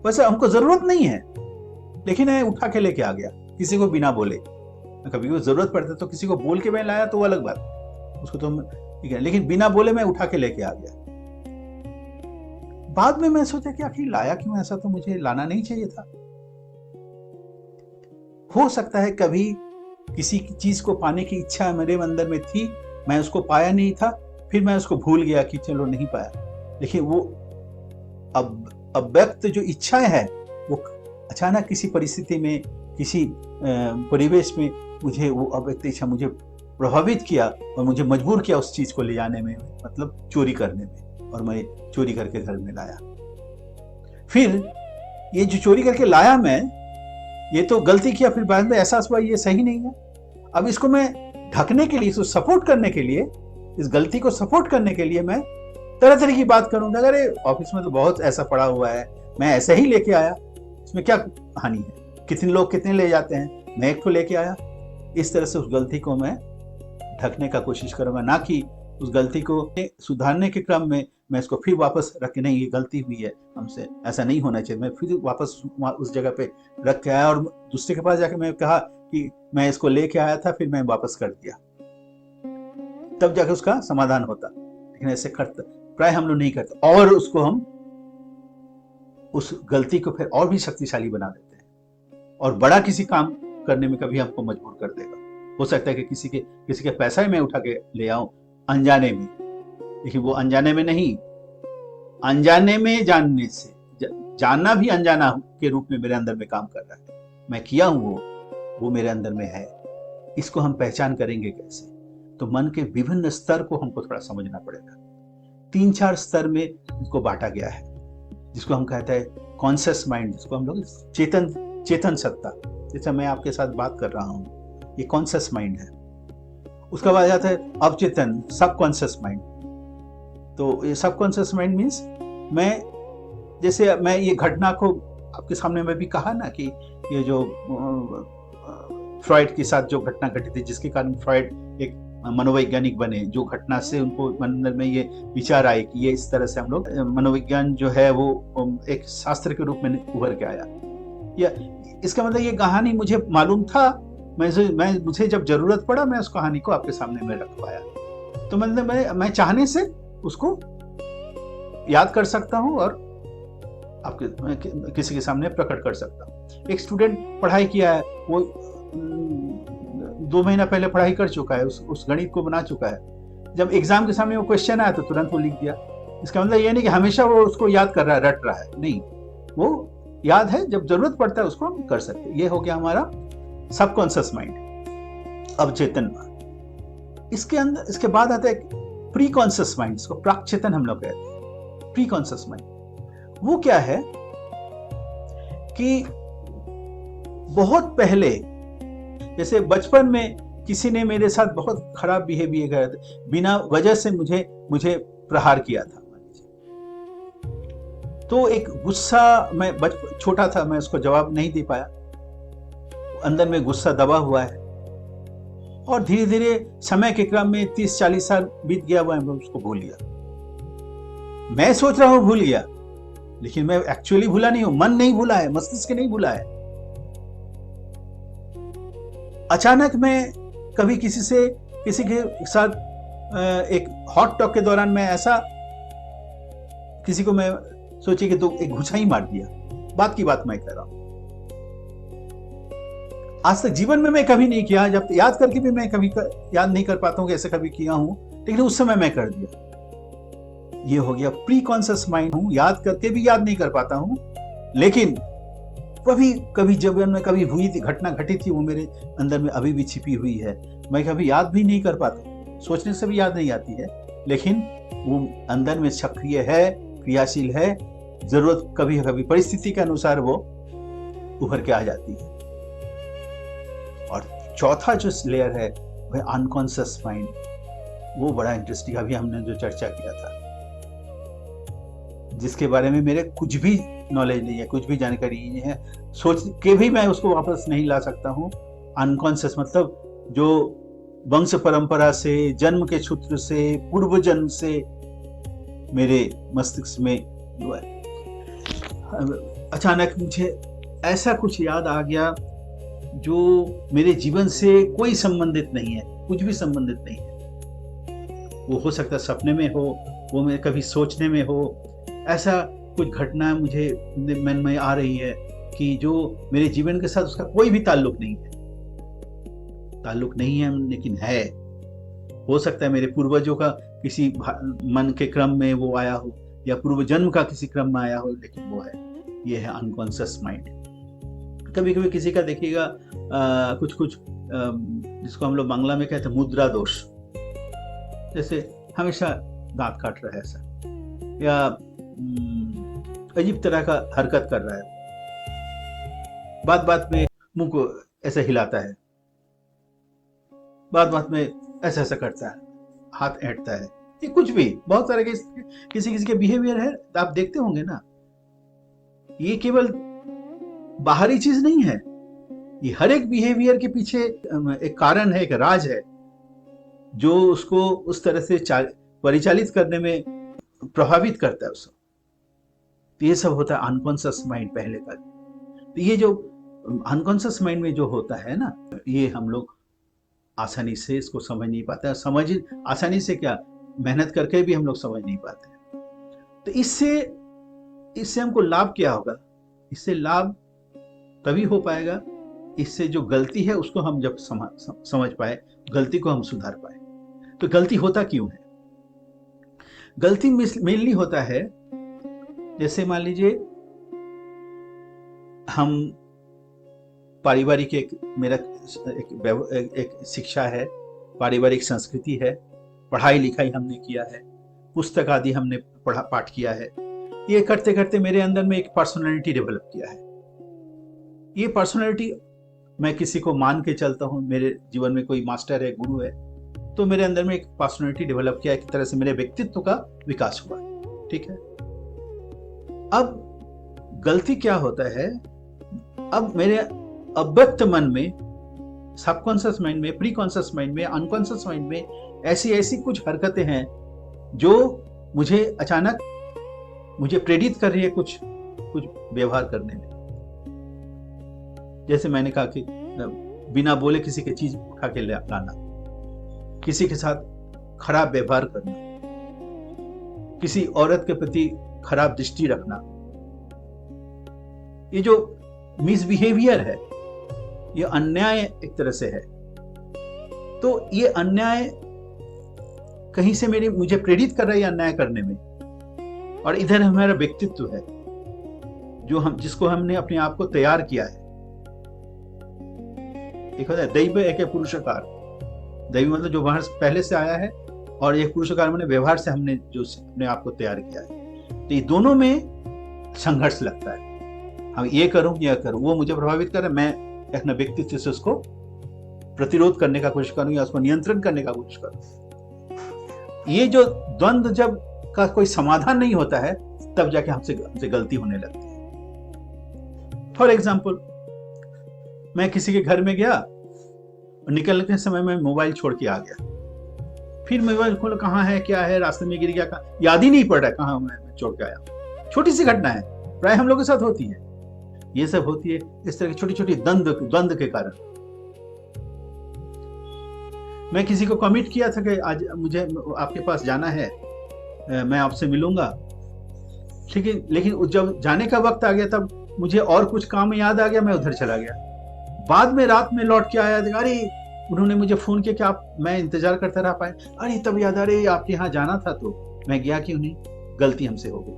वैसे हमको जरूरत नहीं है, लेकिन मैं उठा के लेके आ गया किसी को बिना बोले। कभी भी जरूरत पड़ता तो किसी को बोल के मैं लाया तो वो अलग बात, उसको तो ठीक है, लेकिन बिना बोले मैं उठा के लेके आ गया। बाद में मैं सोचा कि आखिर लाया क्यों, ऐसा तो मुझे लाना नहीं चाहिए था। हो सकता है कभी किसी चीज को पाने की इच्छा मेरे अंदर में थी, मैं उसको पाया नहीं था, फिर मैं उसको भूल गया कि चलो नहीं पाया। लेकिन वो अव्यक्त जो इच्छाएं हैं, वो अचानक किसी परिस्थिति में, किसी परिवेश में मुझे वो अव्यक्त इच्छा मुझे प्रभावित किया और मुझे मजबूर किया उस चीज को ले जाने में, मतलब चोरी करने में, और मैं चोरी करके घर में लाया। फिर ये जो चोरी करके लाया मैं, ये तो गलती किया, फिर बाद में एहसास हुआ ये सही नहीं है। अब इसको मैं ढकने के लिए, इसको सपोर्ट करने के लिए, इस गलती को सपोर्ट करने के लिए मैं तरह तरह की बात करूंगा। अरे ऑफिस में तो बहुत ऐसा पड़ा हुआ है, मैं ऐसे ही लेके आया, इसमें क्या हानि है, कितने लोग कितने ले जाते हैं, मैं एक को लेके आया। इस तरह से उस गलती को मैं ढकने का कोशिश करूंगा, ना कि उस गलती को सुधारने के क्रम में मैं इसको फिर वापस रख के, नहीं ये गलती हुई है हमसे, ऐसा नहीं होना चाहिए, मैं फिर वापस उस जगह पे रख के आया और दूसरे के पास जाके मैं कहा कि मैं इसको लेके आया था, फिर मैं वापस कर दिया, तब जाके उसका समाधान होता। लेकिन ऐसे प्राय हम लोग नहीं करते, और उसको हम उस गलती को फिर और भी शक्तिशाली बना देते हैं और बड़ा किसी काम करने में कभी हमको मजबूर कर देगा। हो सकता है कि किसी के पैसा ही मैं उठा के ले आऊं अनजाने में, लेकिन वो अनजाने में नहीं, अनजाने में जानने से, जानना भी अनजाना के रूप में मेरे अंदर में काम कर रहा है। मैं किया हूं वो मेरे अंदर में है। इसको हम पहचान करेंगे कैसे? तो मन के विभिन्न स्तर को हमको थोड़ा समझना पड़ेगा। 3-4 स्तर में इसको बांटा गया है, जिसको हम कहते हैं कॉन्शियस माइंड, जिसको हम लोग चेतन सत्ता। जैसे मैं आपके साथ बात कर रहा हूं, ये कॉन्शियस माइंड है। उसका बाद आता है अवचेतन, सबकॉन्शियस माइंड। तो ये सबकॉन्शियस माइंड मीन्स जैसे मैं ये घटना को आपके सामने में भी कहा ना कि ये जो फ्रॉइड के साथ जो घटना घटी थी, जिसके कारण फ्रॉइड एक मनोवैज्ञानिक बने, जो घटना से उनको मन में ये विचार आए कि ये इस तरह से हम लोग मनोविज्ञान जो है वो एक शास्त्र के रूप में उभर के आया। या इसका मतलब ये कहानी मुझे मालूम था, मुझे जब जरूरत पड़ा मैं उस कहानी को आपके सामने में रख पाया। तो मतलब मैं चाहने से उसको याद कर सकता हूँ और आपके किसी के सामने प्रकट कर सकता हूँ। एक स्टूडेंट पढ़ाई किया है, वो 2 महीना पहले पढ़ाई कर चुका है, उस गणित को बना चुका है। जब एग्जाम के सामने वो क्वेश्चन आया तो तुरंत वो लिख दिया। इसका मतलब ये नहीं कि हमेशा वो उसको याद कर रहा है, रट रहा है, नहीं, वो याद है, जब जरूरत पड़ता है उसको हम कर सकते हैं। ये हो गया हमारा सबकॉन्शियस माइंड, अवचेतन माइंड। इसके बाद आता है प्री कॉन्शियस माइंड, इसको प्राक चेतन हम लोग कहते हैं। प्री कॉन्शियस माइंड वो क्या है कि बहुत पहले, जैसे बचपन में किसी ने मेरे साथ बहुत खराब बिहेवियर किया, बिना वजह से मुझे प्रहार किया था, तो एक गुस्सा, मैं छोटा था, मैं उसको जवाब नहीं दे पाया, अंदर में गुस्सा दबा हुआ है। और धीरे धीरे समय के क्रम में 30-40 साल बीत गया, मैं उसको भूल गया। मैं सोच रहा हूं भूल गया, लेकिन मैं एक्चुअली भूला नहीं हूं। मन नहीं भूला है, मस्तिष्क नहीं भूला है। अचानक मैं कभी किसी के साथ एक हॉट टॉक के दौरान मैं ऐसा किसी को मैं सोचे कि तो एक घुसा ही मार दिया। बात की बात मैं कह रहा हूं, आज तक जीवन में मैं कभी नहीं किया, जब याद करके भी मैं कभी याद नहीं कर पाता हूं कि ऐसे कभी किया हूं, लेकिन उस समय मैं कर दिया। ये हो गया प्री कॉन्शियस माइंड हूं, याद करके भी याद नहीं कर पाता हूं, लेकिन कभी जीवन में कभी हुई थी, घटना घटी थी, वो मेरे अंदर में अभी भी छिपी हुई है। मैं कभी याद भी नहीं कर पाता, सोचने से भी याद नहीं आती है, लेकिन वो अंदर में सक्रिय है, क्रियाशील है। जरूरत कभी कभी परिस्थिति के अनुसार वो उभर के आ जाती है। और चौथा जो लेयर है वह अनकॉन्शियस माइंड, वो बड़ा इंटरेस्टिंग, अभी हमने जो चर्चा किया था, जिसके बारे में मेरे कुछ भी नॉलेज नहीं है, कुछ भी जानकारी नहीं है, सोच के भी मैं उसको वापस नहीं ला सकता हूँ। अनकॉन्शियस मतलब जो वंश परंपरा से, जन्म के सूत्र से, पूर्व जन्म से मेरे मस्तिष्क में अचानक मुझे ऐसा कुछ याद आ गया जो मेरे जीवन से कोई संबंधित नहीं है, कुछ भी संबंधित नहीं है। वो हो सकता है सपने में हो, वो मैं कभी सोचने में हो, ऐसा कुछ घटना मुझे मन में आ रही है कि जो मेरे जीवन के साथ उसका कोई भी ताल्लुक नहीं है, लेकिन है। हो सकता है मेरे पूर्वजों का किसी मन के क्रम में वो आया हो, या पूर्व जन्म का किसी क्रम में आया हो, लेकिन वो है। ये है अनकॉन्शियस माइंड। कभी कभी किसी का देखिएगा कुछ जिसको हम लोग बांग्ला में कहते हैं मुद्रा दोष, जैसे हमेशा दांत काट रहा है ऐसा, या अजीब तरह का हरकत कर रहा है, बात बात में मुंह को ऐसे हिलाता है, बात बात में ऐसा ऐसा करता है, हाथ ऐंठता है, ये कुछ भी बहुत तरह के किसी के बिहेवियर है, आप देखते होंगे ना। ये केवल बाहरी चीज नहीं है, ये हर एक बिहेवियर के पीछे एक कारण है, एक राज है, जो उसको उस तरह से परिचालित करने में प्रभावित करता है उसको। तो ये सब होता है अनकॉन्शियस माइंड पहले का। तो ये जो अनकॉन्शियस माइंड में जो होता है ना, ये हम लोग आसानी से इसको समझ नहीं पाते हैं। आसानी से क्या, मेहनत करके भी हम लोग समझ नहीं पाते हैं। तो इससे हमको लाभ क्या होगा? इससे लाभ तभी हो पाएगा, इससे जो गलती है उसको हम जब समझ पाए, गलती को हम सुधार पाए। तो गलती होता क्यों है? गलती मेनली होता है, जैसे मान लीजिए हम पारिवारिक मेरा एक शिक्षा है, पारिवारिक संस्कृति है, पढ़ाई लिखाई हमने किया है, पुस्तक आदि हमने पाठ किया है। ये करते करते मेरे अंदर में एक पर्सनालिटी डेवलप किया है। ये पर्सनालिटी मैं किसी को मान के चलता हूँ, मेरे जीवन में कोई मास्टर है, गुरु है, तो मेरे अंदर में एक पर्सनालिटी डेवलप किया, एक तरह से मेरे व्यक्तित्व का विकास हुआ। ठीक है। अब गलती क्या होता है? अब मेरे अव्यक्त मन में, सबकॉन्शियस माइंड में, प्री कॉन्शियस माइंड में, अनकॉन्शियस माइंड में ऐसी कुछ हरकतें हैं जो मुझे अचानक प्रेरित कर रही है कुछ व्यवहार करने में। जैसे मैंने कहा कि बिना बोले किसी की चीज उठा के लाना, किसी के साथ खराब व्यवहार करना, किसी औरत के प्रति खराब दृष्टि रखना, ये जो मिसबिहेवियर है, ये अन्याय एक तरह से है। तो ये अन्याय कहीं से मुझे प्रेरित कर रहा है अन्याय करने में, और इधर हमारा व्यक्तित्व है जिसको हमने अपने आप को तैयार किया है। एक होता है दैव, एक है पुरुषकार। दैव मतलब जो बाहर पहले से आया है, और एक पुरुषकार मैंने व्यवहार से हमने जो अपने आप को तैयार किया है। तो ये दोनों में संघर्ष लगता है, हम ये करूं या करूं, वो मुझे प्रभावित कर रहा है, मैं अपने व्यक्तित्व से उसको प्रतिरोध करने का कोशिश करूं या उसको नियंत्रण करने का कोशिश करूं। ये जो द्वंद्व जब का कोई समाधान नहीं होता है, तब जाके हमसे गलती होने लगती है। फॉर एग्जाम्पल, मैं किसी के घर में गया, निकलने के समय में मोबाइल छोड़ के आ गया, फिर मोबाइल खोल कहाँ है, क्या है, रास्ते में गिर गया, याद ही नहीं पड़ रहा कहाँ मैं छोड़ के आया। छोटी सी घटना है, प्राय हम लोगों के साथ होती है। ये सब होती है इस तरह की छोटी छोटी द्वंद्व के कारण। मैं किसी को कमिट किया था कि आज मुझे आपके पास जाना है, मैं आपसे मिलूंगा, लेकिन जब जाने का वक्त आ गया तब मुझे और कुछ काम याद आ गया, मैं उधर चला गया। बाद में रात में लौट के आया, अरे उन्होंने मुझे फोन किया कि आप, मैं इंतजार करता रह पाए, अरे तब याद आ रही आपके यहाँ जाना था तो मैं गया क्यों नहीं, गलती हमसे हो गई।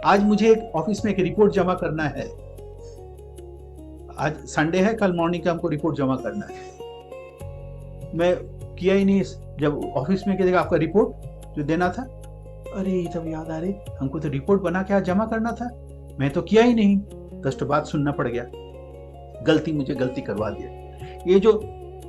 आज मुझे ऑफिस में एक रिपोर्ट जमा करना है, आज संडे है, कल मॉर्निंग का हमको रिपोर्ट जमा करना है, मैं किया ही नहीं। जब ऑफिस में क्या आपका रिपोर्ट जो देना था, अरे तब याद आ रही हमको तो रिपोर्ट बना के आज जमा करना था, मैं तो किया ही नहीं। कष्ट बात सुनना पड़ गया, मुझे गलती करवा दिया। ये जो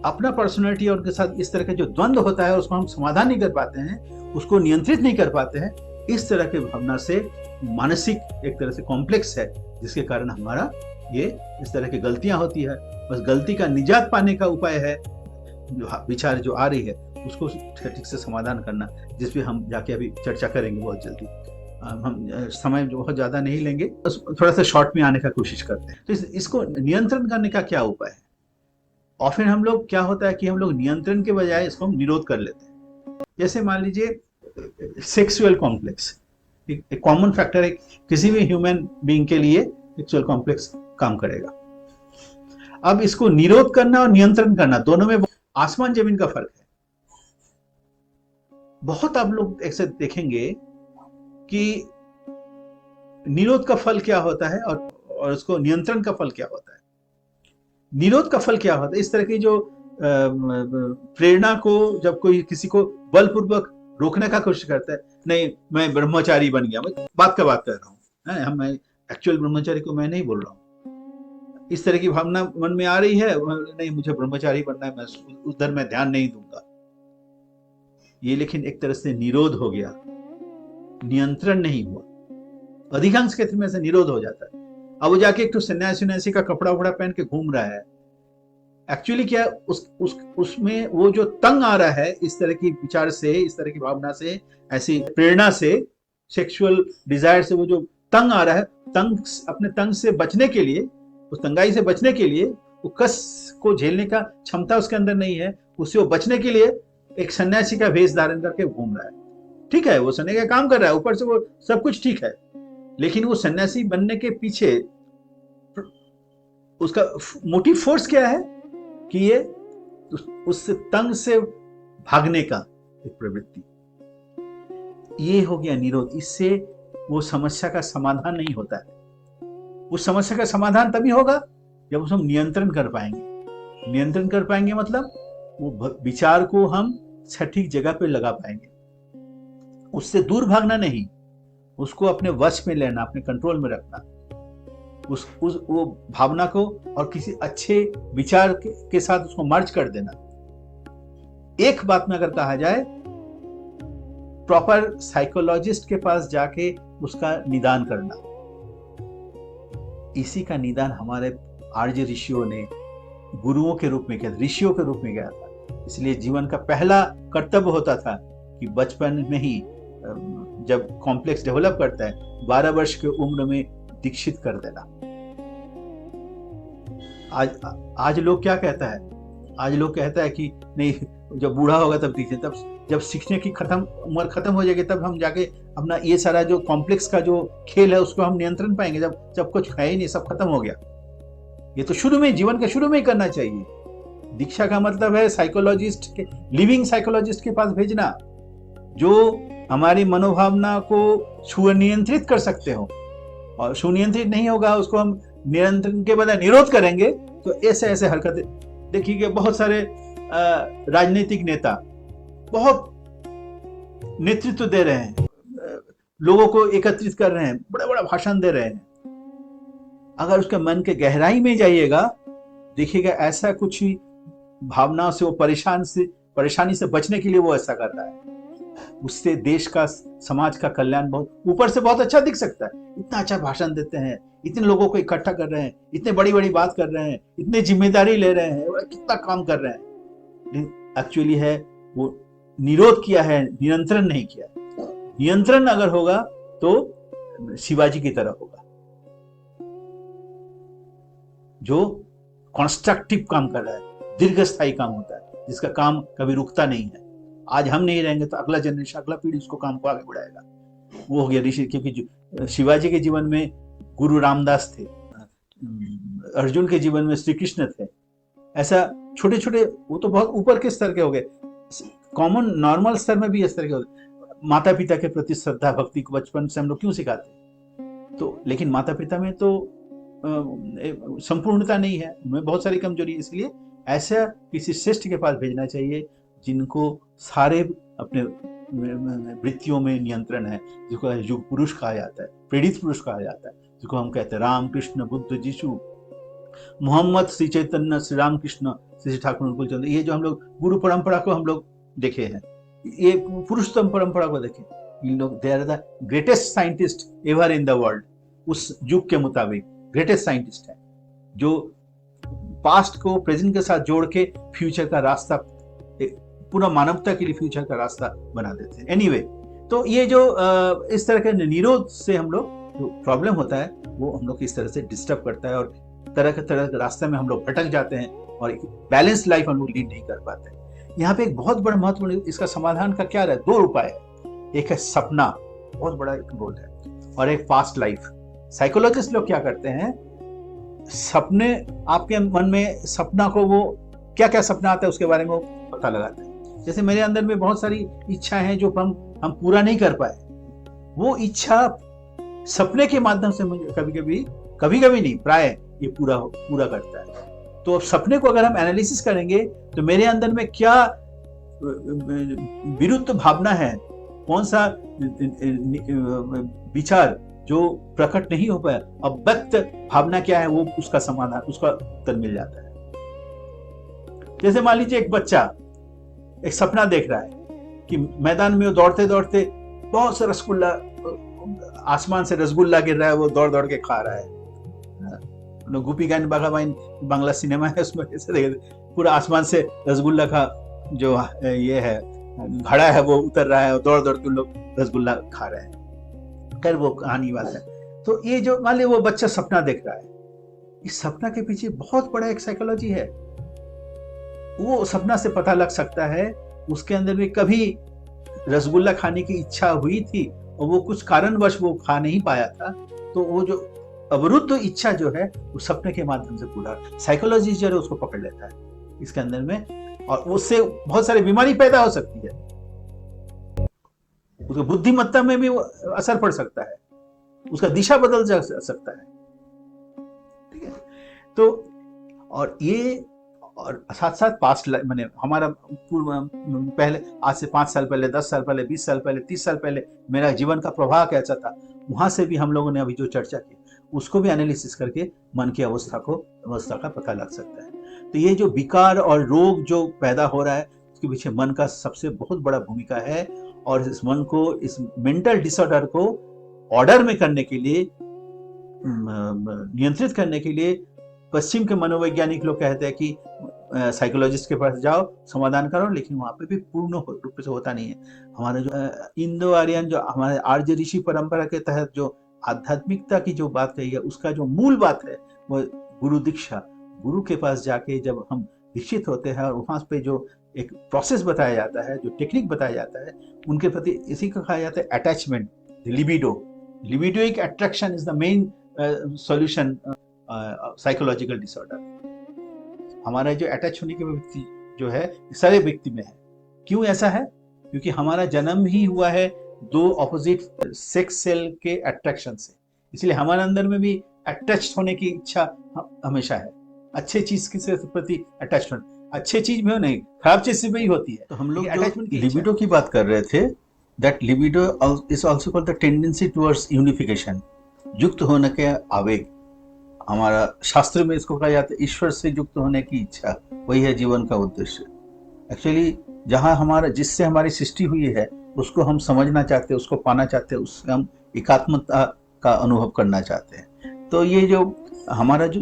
अपना पर्सनालिटी और उनके साथ इस तरह का जो द्वंद्व होता है, उसको हम समाधान नहीं कर पाते हैं, उसको नियंत्रित नहीं कर पाते हैं। इस तरह के भावना से मानसिक एक तरह से कॉम्प्लेक्स है, जिसके कारण हमारा ये इस तरह की गलतियां होती है। बस गलती का निजात पाने का उपाय है, जो विचार जो आ रही है उसको ठीक से समाधान करना, जिसपे हम जाके अभी चर्चा करेंगे बहुत जल्दी। हम समय जो बहुत ज्यादा नहीं लेंगे, थोड़ा सा शॉर्ट में आने का कोशिश करते हैं। तो इसको नियंत्रण करने का क्या उपाय है? और फिर हम लोग क्या होता है कि हम लोग नियंत्रण के बजाय इसको हम निरोध कर लेते हैं। जैसे मान लीजिए सेक्सुअल कॉम्प्लेक्स एक कॉमन फैक्टर है, किसी भी ह्यूमन बीइंग के लिए सेक्सुअल कॉम्प्लेक्स काम करेगा। अब इसको निरोध करना और नियंत्रण करना, दोनों में आसमान जमीन का फर्क है। बहुत आप लोग ऐसे देखेंगे कि निरोध का फल क्या होता है और उसको नियंत्रण का फल क्या होता है। निरोध का फल क्या होता है? इस तरह की जो प्रेरणा को जब कोई किसी को बलपूर्वक रोकने का कोशिश करता है, नहीं मैं ब्रह्मचारी बन गया, मैं बात कर रहा हूँ, मैं एक्चुअल ब्रह्मचारी को मैं नहीं बोल रहा हूँ। इस तरह की भावना मन में आ रही है, नहीं मुझे ब्रह्मचारी बनना है, मैं उधर मैं ध्यान नहीं दूंगा। ये लेकिन एक तरह से निरोध हो गया, नियंत्रण नहीं हुआ। अधिकांश क्षेत्र में से निरोध हो जाता है। अब वो जाके एक तो सन्यासी का कपड़ा वपड़ा पहन के घूम रहा है, एक्चुअली क्या उसमें वो जो तंग आ रहा है इस तरह की विचार से, इस तरह की भावना से, ऐसी प्रेरणा से, सेक्सुअल डिजायर से, वो जो तंग आ रहा है, अपने तंग से बचने के लिए, उस तंगाई से बचने के लिए, वो कष्ट को झेलने का क्षमता उसके अंदर नहीं है, उससे वो बचने के लिए एक सन्यासी का वेश धारण करके घूम रहा है। ठीक है, वो सन्यासी का काम कर रहा है, ऊपर से वो सब कुछ ठीक है, लेकिन वो सन्यासी बनने के पीछे उसका मोटिव फोर्स क्या है कि ये उस तंग से भागने का एक प्रवृत्ति, ये हो गया निरोध। इससे वो समस्या का समाधान नहीं होता है। उस समस्या का समाधान तभी होगा जब उसे हम नियंत्रण कर पाएंगे। नियंत्रण कर पाएंगे मतलब वो विचार को हम सटीक जगह पे लगा पाएंगे, उससे दूर भागना नहीं, उसको अपने वश में लेना, अपने कंट्रोल में रखना, वो भावना को और किसी अच्छे विचार के साथ उसको मर्ज कर देना। एक बात में अगर कहा जाए, प्रॉपर साइकोलॉजिस्ट के पास जाके उसका निदान करना, इसी का निदान हमारे आर्य ऋषियों ने गुरुओं के रूप में किया, ऋषियों के रूप में किया था। इसलिए जीवन का पहला कर्तव्य होता था कि बचपन में ही जब कॉम्प्लेक्स डेवलप करता है 12 वर्ष की उम्र में दीक्षित कर देना। आज लोग क्या कहता है, आज लोग कहता है कि नहीं, जब बूढ़ा होगा तब दीक्षित, तब जब सीखने की उम्र खत्म हो जाएगी तब हम जाके अपना ये सारा जो कॉम्प्लेक्स का जो खेल है उसको हम नियंत्रण पाएंगे, जब कुछ है ही नहीं, सब खत्म हो गया। ये तो शुरू में, जीवन के शुरू में ही करना चाहिए। दीक्षा का मतलब है साइकोलॉजिस्ट के, लिविंग साइकोलॉजिस्ट के पास भेजना, जो हमारी मनोभावना को सुनियंत्रित कर सकते हो। और सुनियंत्रित नहीं होगा, उसको हम नियंत्रण के बजाय निरोध करेंगे तो ऐसे ऐसे हरकतें देखिए। बहुत सारे राजनीतिक नेता बहुत नेतृत्व दे रहे हैं, लोगों को एकत्रित कर रहे हैं, बड़ा बड़ा भाषण दे रहे हैं। अगर उसके मन के गहराई में जाइएगा, देखिएगा ऐसा कुछ ही भावनाओं से वो परेशानी से बचने के लिए वो ऐसा कर रहा है। उससे देश का, समाज का कल्याण बहुत ऊपर से बहुत अच्छा दिख सकता है। इतना अच्छा भाषण देते हैं, इतने लोगों को इकट्ठा कर रहे हैं, इतने बड़ी बड़ी बात कर रहे हैं, इतने जिम्मेदारी ले रहे हैं, कितना काम कर रहे हैं, लेकिन एक्चुअली है वो निरोध किया है, नियंत्रण नहीं किया। नियंत्रण अगर होगा तो शिवाजी की तरह होगा, जो कॉन्स्ट्रक्टिव काम कर रहा है, दीर्घस्थायी काम होता है, जिसका काम कभी रुकता नहीं है। आज हम नहीं रहेंगे तो अगला जनरेशन, अगला पीढ़ी उसको काम को आगे बढ़ाएगा। वो हो गया ऋषि। क्योंकि शिवाजी के जीवन में गुरु रामदास थे, अर्जुन के जीवन में श्री कृष्ण थे। ऐसा छोटे छोटे, वो तो बहुत ऊपर के स्तर के हो गए, कॉमन नॉर्मल स्तर में भी इस तरह के हो गए। माता पिता के प्रति श्रद्धा भक्ति को बचपन से हम लोग क्यों सिखाते? तो लेकिन माता पिता में तो संपूर्णता नहीं है, उनमें बहुत सारी कमजोरी है। इसलिए ऐसा किसी श्रेष्ठ के पास भेजना चाहिए जिनको सारे अपने वृत्तियों में नियंत्रण है, जिसको युग पुरुष कहा जाता है, प्रेरित पुरुष कहा जाता है, जिसको हम कहते हैं राम कृष्ण बुद्ध जीशु मोहम्मद, श्री चैतन्य, श्री राम कृष्ण, श्री ठाकुर अनुकूल चंद्र। ये जो हम लोग गुरु परंपरा को हम लोग देखे हैं, ये पुरुषोत्तम परंपरा को देखें, इन लोग they are the greatest scientist ever in the world. उस युग के मुताबिक ग्रेटेस्ट साइंटिस्ट है, जो पास्ट को प्रेजेंट के साथ जोड़ के फ्यूचर का रास्ता, पूरा मानवता के लिए फ्यूचर का रास्ता बना देते हैं। एनीवे, तो ये जो इस तरह के निरोध से हम लोग जो प्रॉब्लम होता है वो हम लोग इस तरह से डिस्टर्ब करता है, और तरह के रास्ते में हम लोग भटक जाते हैं और एक बैलेंस लाइफ हम लोग लीड नहीं कर पाते। यहाँ पे एक बहुत बड़ा महत्वपूर्ण, इसका समाधान का क्या है, 2 उपाय है। एक है सपना, बहुत बड़ा एक रोल है, और एक पास्ट लाइफ। साइकोलॉजिस्ट लोग क्या करते हैं, सपने, आपके मन में सपना को, वो क्या क्या सपना आता है उसके बारे में वो पता लगाते हैं। जैसे मेरे अंदर में बहुत सारी इच्छाएं हैं जो हम पूरा नहीं कर पाए, वो इच्छा सपने के माध्यम से मुझे कभी कभी नहीं, प्राय ये पूरा करता है। तो अब सपने को अगर हम एनालिसिस करेंगे तो मेरे अंदर में क्या विरुद्ध भावना है, कौन सा विचार जो प्रकट नहीं हो पाया, अव्यक्त भावना क्या है, वो उसका समाधान, उसका उत्तर मिल जाता है। जैसे मान लीजिए एक बच्चा एक सपना देख रहा है कि मैदान में वो दौड़ते दौड़ते बहुत सा रसगुल्ला, आसमान से रसगुल्ला गिर रहा है, वो दौड़ दौड़ के खा रहा है। गोपी गायन बाघाबाइन बांग्ला सिनेमा है, उसमें ऐसे देखे पूरा आसमान से रसगुल्ला का जो ये है घड़ा है वो उतर रहा है, और दौड़ दौड़ के लोग रसगुल्ला खा रहे हैं। खैर वो कहानी बात है। तो ये जो मान लीजिए वो बच्चा सपना देख रहा है, इस सपना के पीछे बहुत बड़ा एक साइकोलॉजी है। वो सपना से पता लग सकता है उसके अंदर में कभी रसगुल्ला खाने की इच्छा हुई थी और वो कुछ कारणवश वो खा नहीं पाया था, तो वो जो अवरुद्ध इच्छा जो है वो सपने के माध्यम से पूरा साइकोलॉजी जो है उसको पकड़ लेता है इसके अंदर में, और उससे बहुत सारी बीमारी पैदा हो सकती है, उसकी बुद्धिमत्ता में भी असर पड़ सकता है, उसका दिशा बदल जा सकता है। ठीक है, तो और ये और साथ साथ पास्ट मैंने हमारा पहले आज से 5 साल पहले, 10 साल पहले, 20 साल पहले, 30 साल पहले मेरा जीवन का प्रवाह कैसा था, वहां से भी हम लोगों ने अभी जो चर्चा की उसको भी एनालिसिस करके मन की अवस्था का पता लग सकता है। तो ये जो विकार और रोग जो पैदा हो रहा है उसके पीछे मन का सबसे बहुत बड़ा भूमिका है, और इस मन को, इस मेंटल डिसऑर्डर को ऑर्डर में करने के लिए, नियंत्रित करने के लिए पश्चिम के मनोवैज्ञानिक लोग कहते हैं कि साइकोलॉजिस्ट के पास जाओ, समाधान करो, लेकिन वहां पे भी पूर्ण रूप से होता नहीं है। हमारे जो इंडो आर्यन, जो हमारे आर्य ऋषि परंपरा के तहत जो आध्यात्मिकता की जो बात कही है उसका जो मूल बात है वो गुरु दीक्षा, गुरु के पास जाके जब हम दीक्षित होते हैं और वहां पे जो एक प्रोसेस बताया जाता है, जो टेक्निक बताया जाता है, उनके प्रति इसी को कहा जाता है attachment, libido. Libidoic attraction is the main solution psychological disorder. हमारा जो अटैच होने की व्यक्ति जो है सारे व्यक्ति में है। क्यों ऐसा है? क्योंकि हमारा जन्म ही हुआ है दो ऑपोजिट सेक्स सेल के अट्रैक्शन से, इसलिए हमारे अंदर में भी अटैच होने की इच्छा हमेशा है, अच्छे चीज के प्रति अटैचमेंट, अच्छे चीज में नहीं, खराब चीज से भी होती है। तो हम लोग अटैचमेंट लिबिडो की बात कर रहे थे, that libido is also called the tendency towards unification, युक्त होने के आवेग। हमारा शास्त्र में इसको कहा जाता है ईश्वर से युक्त होने की इच्छा, वही है जीवन का उद्देश्य। एक्चुअली जहाँ हमारा, जिससे हमारी सृष्टि हुई है उसको हम समझना चाहते हैं, उसको पाना चाहते हैं, उससे हम एकात्मता का अनुभव करना चाहते हैं। तो ये जो हमारा जो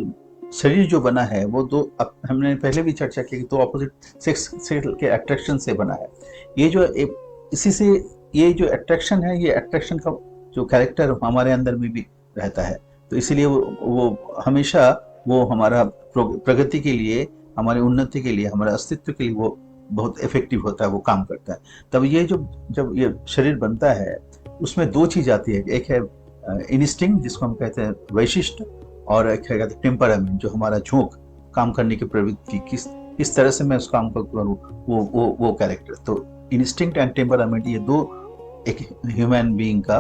शरीर जो बना है वो दो, हमने पहले भी चर्चा की, दो ऑपोजिट सेक्स के अट्रैक्शन से बना है। ये जो इसी से ये जो अट्रैक्शन है, ये अट्रैक्शन का जो कैरेक्टर हमारे अंदर में भी रहता है, तो इसीलिए वो हमेशा वो हमारा प्रगति के लिए, हमारी उन्नति के लिए, हमारे अस्तित्व के लिए वो बहुत इफेक्टिव होता है, वो काम करता है। तब ये जब ये शरीर बनता है उसमें दो चीज आती है, एक है इंस्टिंक्ट जिसको हम कहते हैं वैशिष्ट, और एक है टेम्परामेंट जो हमारा झोंक, काम करने की प्रवृत्ति, किस तरह से मैं उस काम को करूँ, वो कैरेक्टर। तो इंस्टिंक्ट एंड टेम्परामेंट ये दो एक ह्यूमन बीइंग का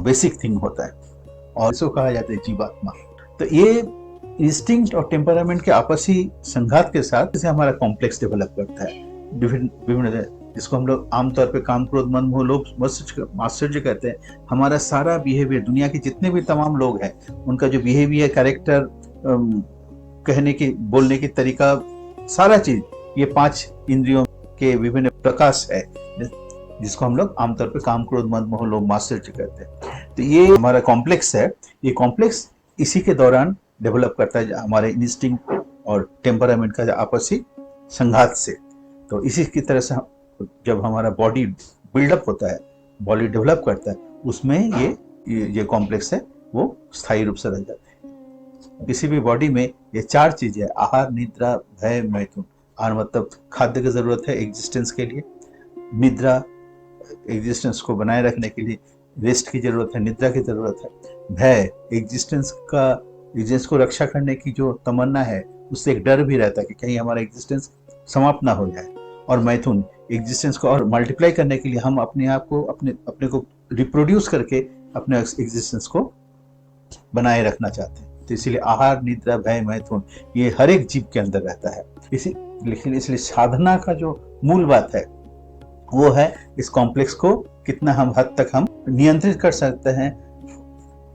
बेसिक थिंग होता है, और इसको कहा जाता है जीवात्मा। तो ये इंस्टिंक्ट और टेम्परामेंट के आपसी संघात के साथ इसे हमारा कॉम्प्लेक्स डेवलप करता है, विभिन्न, जिसको हम लोग आमतौर पे काम, क्रोध, मन, मोह, लोभ, मात्सर्य कहते हैं। हमारा सारा बिहेवियर, दुनिया के जितने भी तमाम लोग हैं उनका जो बिहेवियर, कैरेक्टर, कहने की, बोलने की तरीका, सारा चीज ये 5 इंद्रियों के विभिन्न प्रकाश है, जिसको हम लोग आमतौर पे काम, क्रोध, मद, मोह, लोभ, मात्सर्य कहते हैं। तो ये हमारा कॉम्प्लेक्स है, ये कॉम्प्लेक्स इसी के दौरान डेवलप करता है हमारे इंस्टिंक्ट और टेम्परामेंट का आपसी संघात से। तो इसी की तरह से जब हमारा बॉडी बिल्डअप होता है, बॉडी डेवलप करता है, उसमें ये कॉम्प्लेक्स है वो स्थायी रूप से रह जाते हैं। किसी भी बॉडी में ये 4 चीजें, आहार, निद्रा, भय, मैथुन। आहार मतलब खाद्य की जरूरत है एग्जिस्टेंस के लिए, निद्रा एग्जिस्टेंस को बनाए रखने के लिए रेस्ट की जरूरत है, निद्रा की जरूरत है। भय एग्जिस्टेंस को रक्षा करने की जो तमन्ना है, उससे एक डर भी रहता है कि कहीं हमारा एग्जिस्टेंस समाप्त ना हो जाए। और मैथुन एग्जिस्टेंस को और मल्टीप्लाई करने के लिए हम अपने आप को, अपने को रिप्रोड्यूस करके अपने एग्जिस्टेंस को बनाए रखना चाहते हैं। तो इसीलिए आहार, निद्रा, भय, मैथुन ये हर एक जीव के अंदर रहता है। लेकिन इसलिए साधना का जो मूल बात है वो है इस कॉम्प्लेक्स को कितना हद तक हम नियंत्रित कर सकते हैं,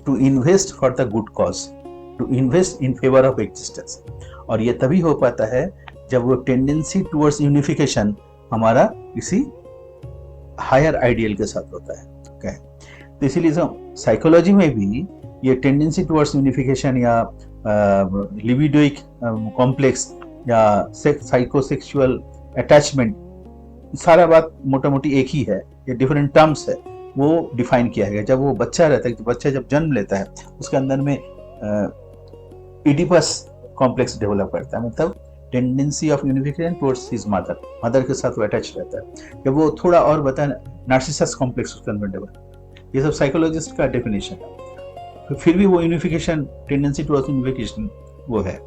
to invest for the good cause, to invest in favour of existence. और ये तभी हो पाता है जब वो टेंडेंसी टुवर्ड्स यूनिफिकेशन हमारा किसी हायर आइडियल के साथ होता है। ओके, तो इसीलिए साइकोलॉजी में भी ये टेंडेंसी टुवर्ड्स यूनिफिकेशन या लिबिडोइक कॉम्प्लेक्स या साइकोसेक्सुअल अटैचमेंट, सारा बात मोटा मोटी एक ही है, ये डिफरेंट टर्म्स है, वो डिफाइन किया गया। जब वो बच्चा रहता है, बच्चा जब जन्म लेता है उसके अंदर में इडिपस कॉम्प्लेक्स डेवलप करता है, मतलब tendency of unification towards his mother, mother के साथ वो अटैच रहता है। जब वो थोड़ा और बताए नार्सिसस कॉम्प्लेक्स उसके अंदर डेवलप, ये सब साइकोलॉजिस्ट का डेफिनेशन है। फिर भी वो यूनिफिकेशन टेंडेंसी टुवर्ड्स यूनिफिकेशन वो है,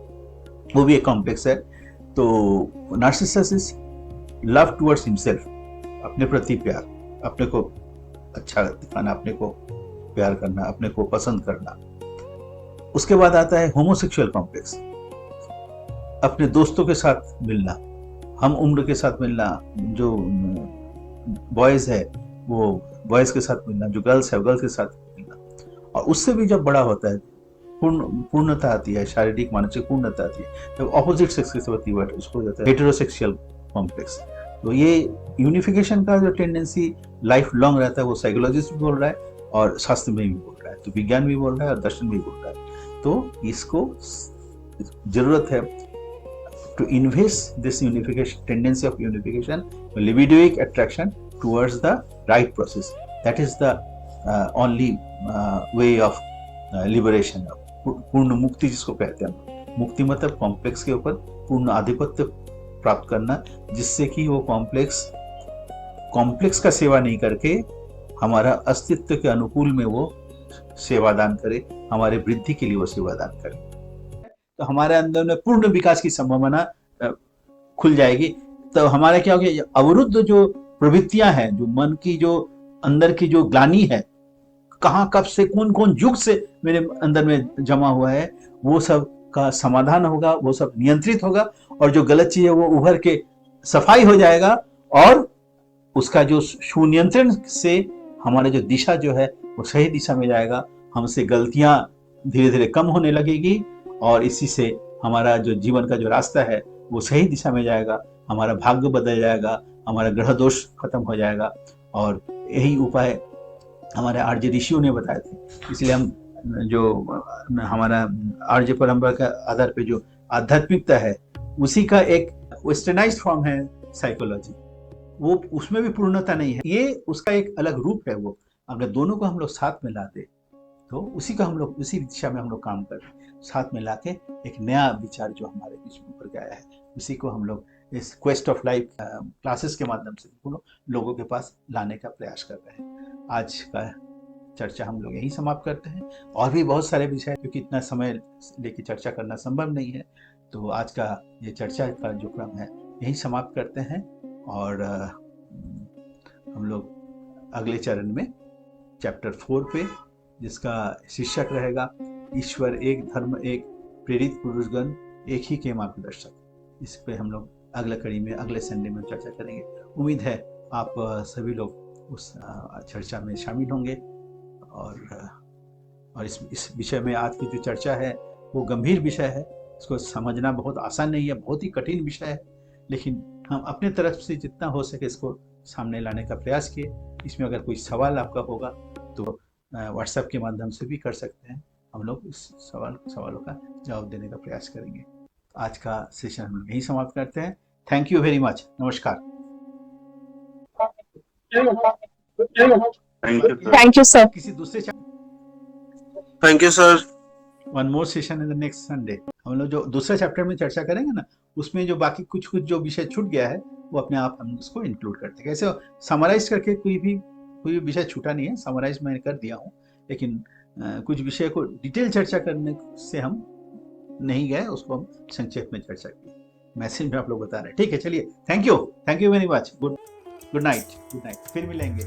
वो भी एक कॉम्प्लेक्स है। तो Narcissus is love towards himself, अपने प्रति प्यार, अपने को अच्छा दिखाना, अपने को प्यार करना, अपने को पसंद करना। उसके बाद आता है होमोसेक्सुअल कॉम्प्लेक्स, अपने दोस्तों के साथ मिलना, हम उम्र के साथ मिलना, जो बॉयज है वो बॉयज के साथ मिलना, जो गर्ल्स है गर्ल्स के साथ मिलना। और उससे भी जब बड़ा होता है पूर्णता आती है, शारीरिक मानसिक पूर्णता आती है, जब ऑपोजिट सेक्स के साथ उसको जाता है हेटेरोसेक्सुअल कॉम्प्लेक्स। तो ये यूनिफिकेशन का जो टेंडेंसी लाइफ लॉन्ग रहता है, वो साइकोलॉजिस्ट भी बोल रहा है और शास्त्र में भी बोल रहा है, तो विज्ञान भी बोल रहा है और दर्शन भी बोल रहा है। तो इसको जरूरत है to invest this unification tendency of unification, libidoic attraction towards the right process. That is the only way of liberation, पूर्ण मुक्ति जिसको कहते हैं। मुक्ति मतलब कॉम्प्लेक्स के ऊपर पूर्ण आधिपत्य प्राप्त करना, जिससे कि वो कॉम्प्लेक्स का सेवा नहीं करके हमारा अस्तित्व के अनुकूल में वो सेवादान करे, हमारे वृद्धि के लिए वो सेवादान करे। तो हमारे अंदर में पूर्ण विकास की संभावना खुल जाएगी। तो हमारा क्या हो गया, अवरुद्ध जो प्रवृत्तियां हैं, जो मन की जो अंदर की जो ग्लानि है, कहाँ कब से कौन कौन युग से मेरे अंदर में जमा हुआ है, वो सब का समाधान होगा, वो सब नियंत्रित होगा, और जो गलत चीज है वो उभर के सफाई हो जाएगा, और उसका जो सुनियंत्रण से हमारा जो दिशा जो है वो सही दिशा में जाएगा। हमसे गलतियां धीरे धीरे कम होने लगेगी, और इसी से हमारा जो जीवन का जो रास्ता है वो सही दिशा में जाएगा, हमारा भाग्य बदल जाएगा, हमारा ग्रह दोष खत्म हो जाएगा। और यही उपाय हमारे आर्य ऋषियों ने बताए थे। इसलिए हम जो हमारा आर्य परंपरा के आधार पे जो आध्यात्मिकता है, उसी का एक वेस्टर्नाइज्ड फॉर्म है साइकोलॉजी। वो उसमें भी पूर्णता नहीं है, ये उसका एक अलग रूप है। वो अगर दोनों को हम लोग साथ में लाते तो उसी का हम लोग उसी दिशा में हम लोग काम करते, साथ में लाके एक नया विचार जो हमारे बीच में उभर के आया है, उसी को हम लोग इस क्वेस्ट ऑफ लाइफ क्लासेस के माध्यम से लोगों के पास लाने का प्रयास कर रहे हैं। आज का चर्चा हम लोग यही समाप्त करते हैं। और भी बहुत सारे विषय, क्योंकि इतना समय लेके चर्चा करना संभव नहीं है, तो आज का ये चर्चा का जो क्रम है यही समाप्त करते हैं। और हम लोग अगले चरण में चैप्टर 4 पे, जिसका शीर्षक रहेगा ईश्वर एक, धर्म एक, प्रेरित पुरुषगण एक ही के मार्गदर्शक, इस पे हम लोग अगला कड़ी में अगले संडे में चर्चा करेंगे। उम्मीद है आप सभी लोग उस चर्चा में शामिल होंगे। और इस विषय में आज की जो चर्चा है वो गंभीर विषय है, इसको समझना बहुत आसान नहीं है, बहुत ही कठिन विषय है, लेकिन हम अपने तरफ से जितना हो सके इसको सामने लाने का प्रयास किए। इसमें अगर कोई सवाल आपका होगा तो व्हाट्सएप के माध्यम से भी कर सकते हैं, हम लोग इस सवालों का जवाब देने का प्रयास करेंगे। आज का सेशन हम लोग यही समाप्त करते हैं। Thank you very much. नमस्कार। Thank you, sir. किसी दूसरे Thank you, sir. One more session in the next Sunday. हम लोग जो दूसरे चैप्टर में चर्चा करेंगे ना, उसमें जो बाकी कुछ जो विषय छूट गया है वो अपने आप हम उसको इंक्लूड करते हैं। कैसे समराइज करके कोई विषय छूटा नहीं है, समराइज मैंने कर दिया हूँ, लेकिन कुछ विषय को डिटेल चर्चा करने से हम नहीं गए, उसको हम संक्षेप में चर्चा की। मैसेज में आप लोग बता रहे हैं। ठीक है, चलिए, thank you very much. Good night. फिर मिलेंगे।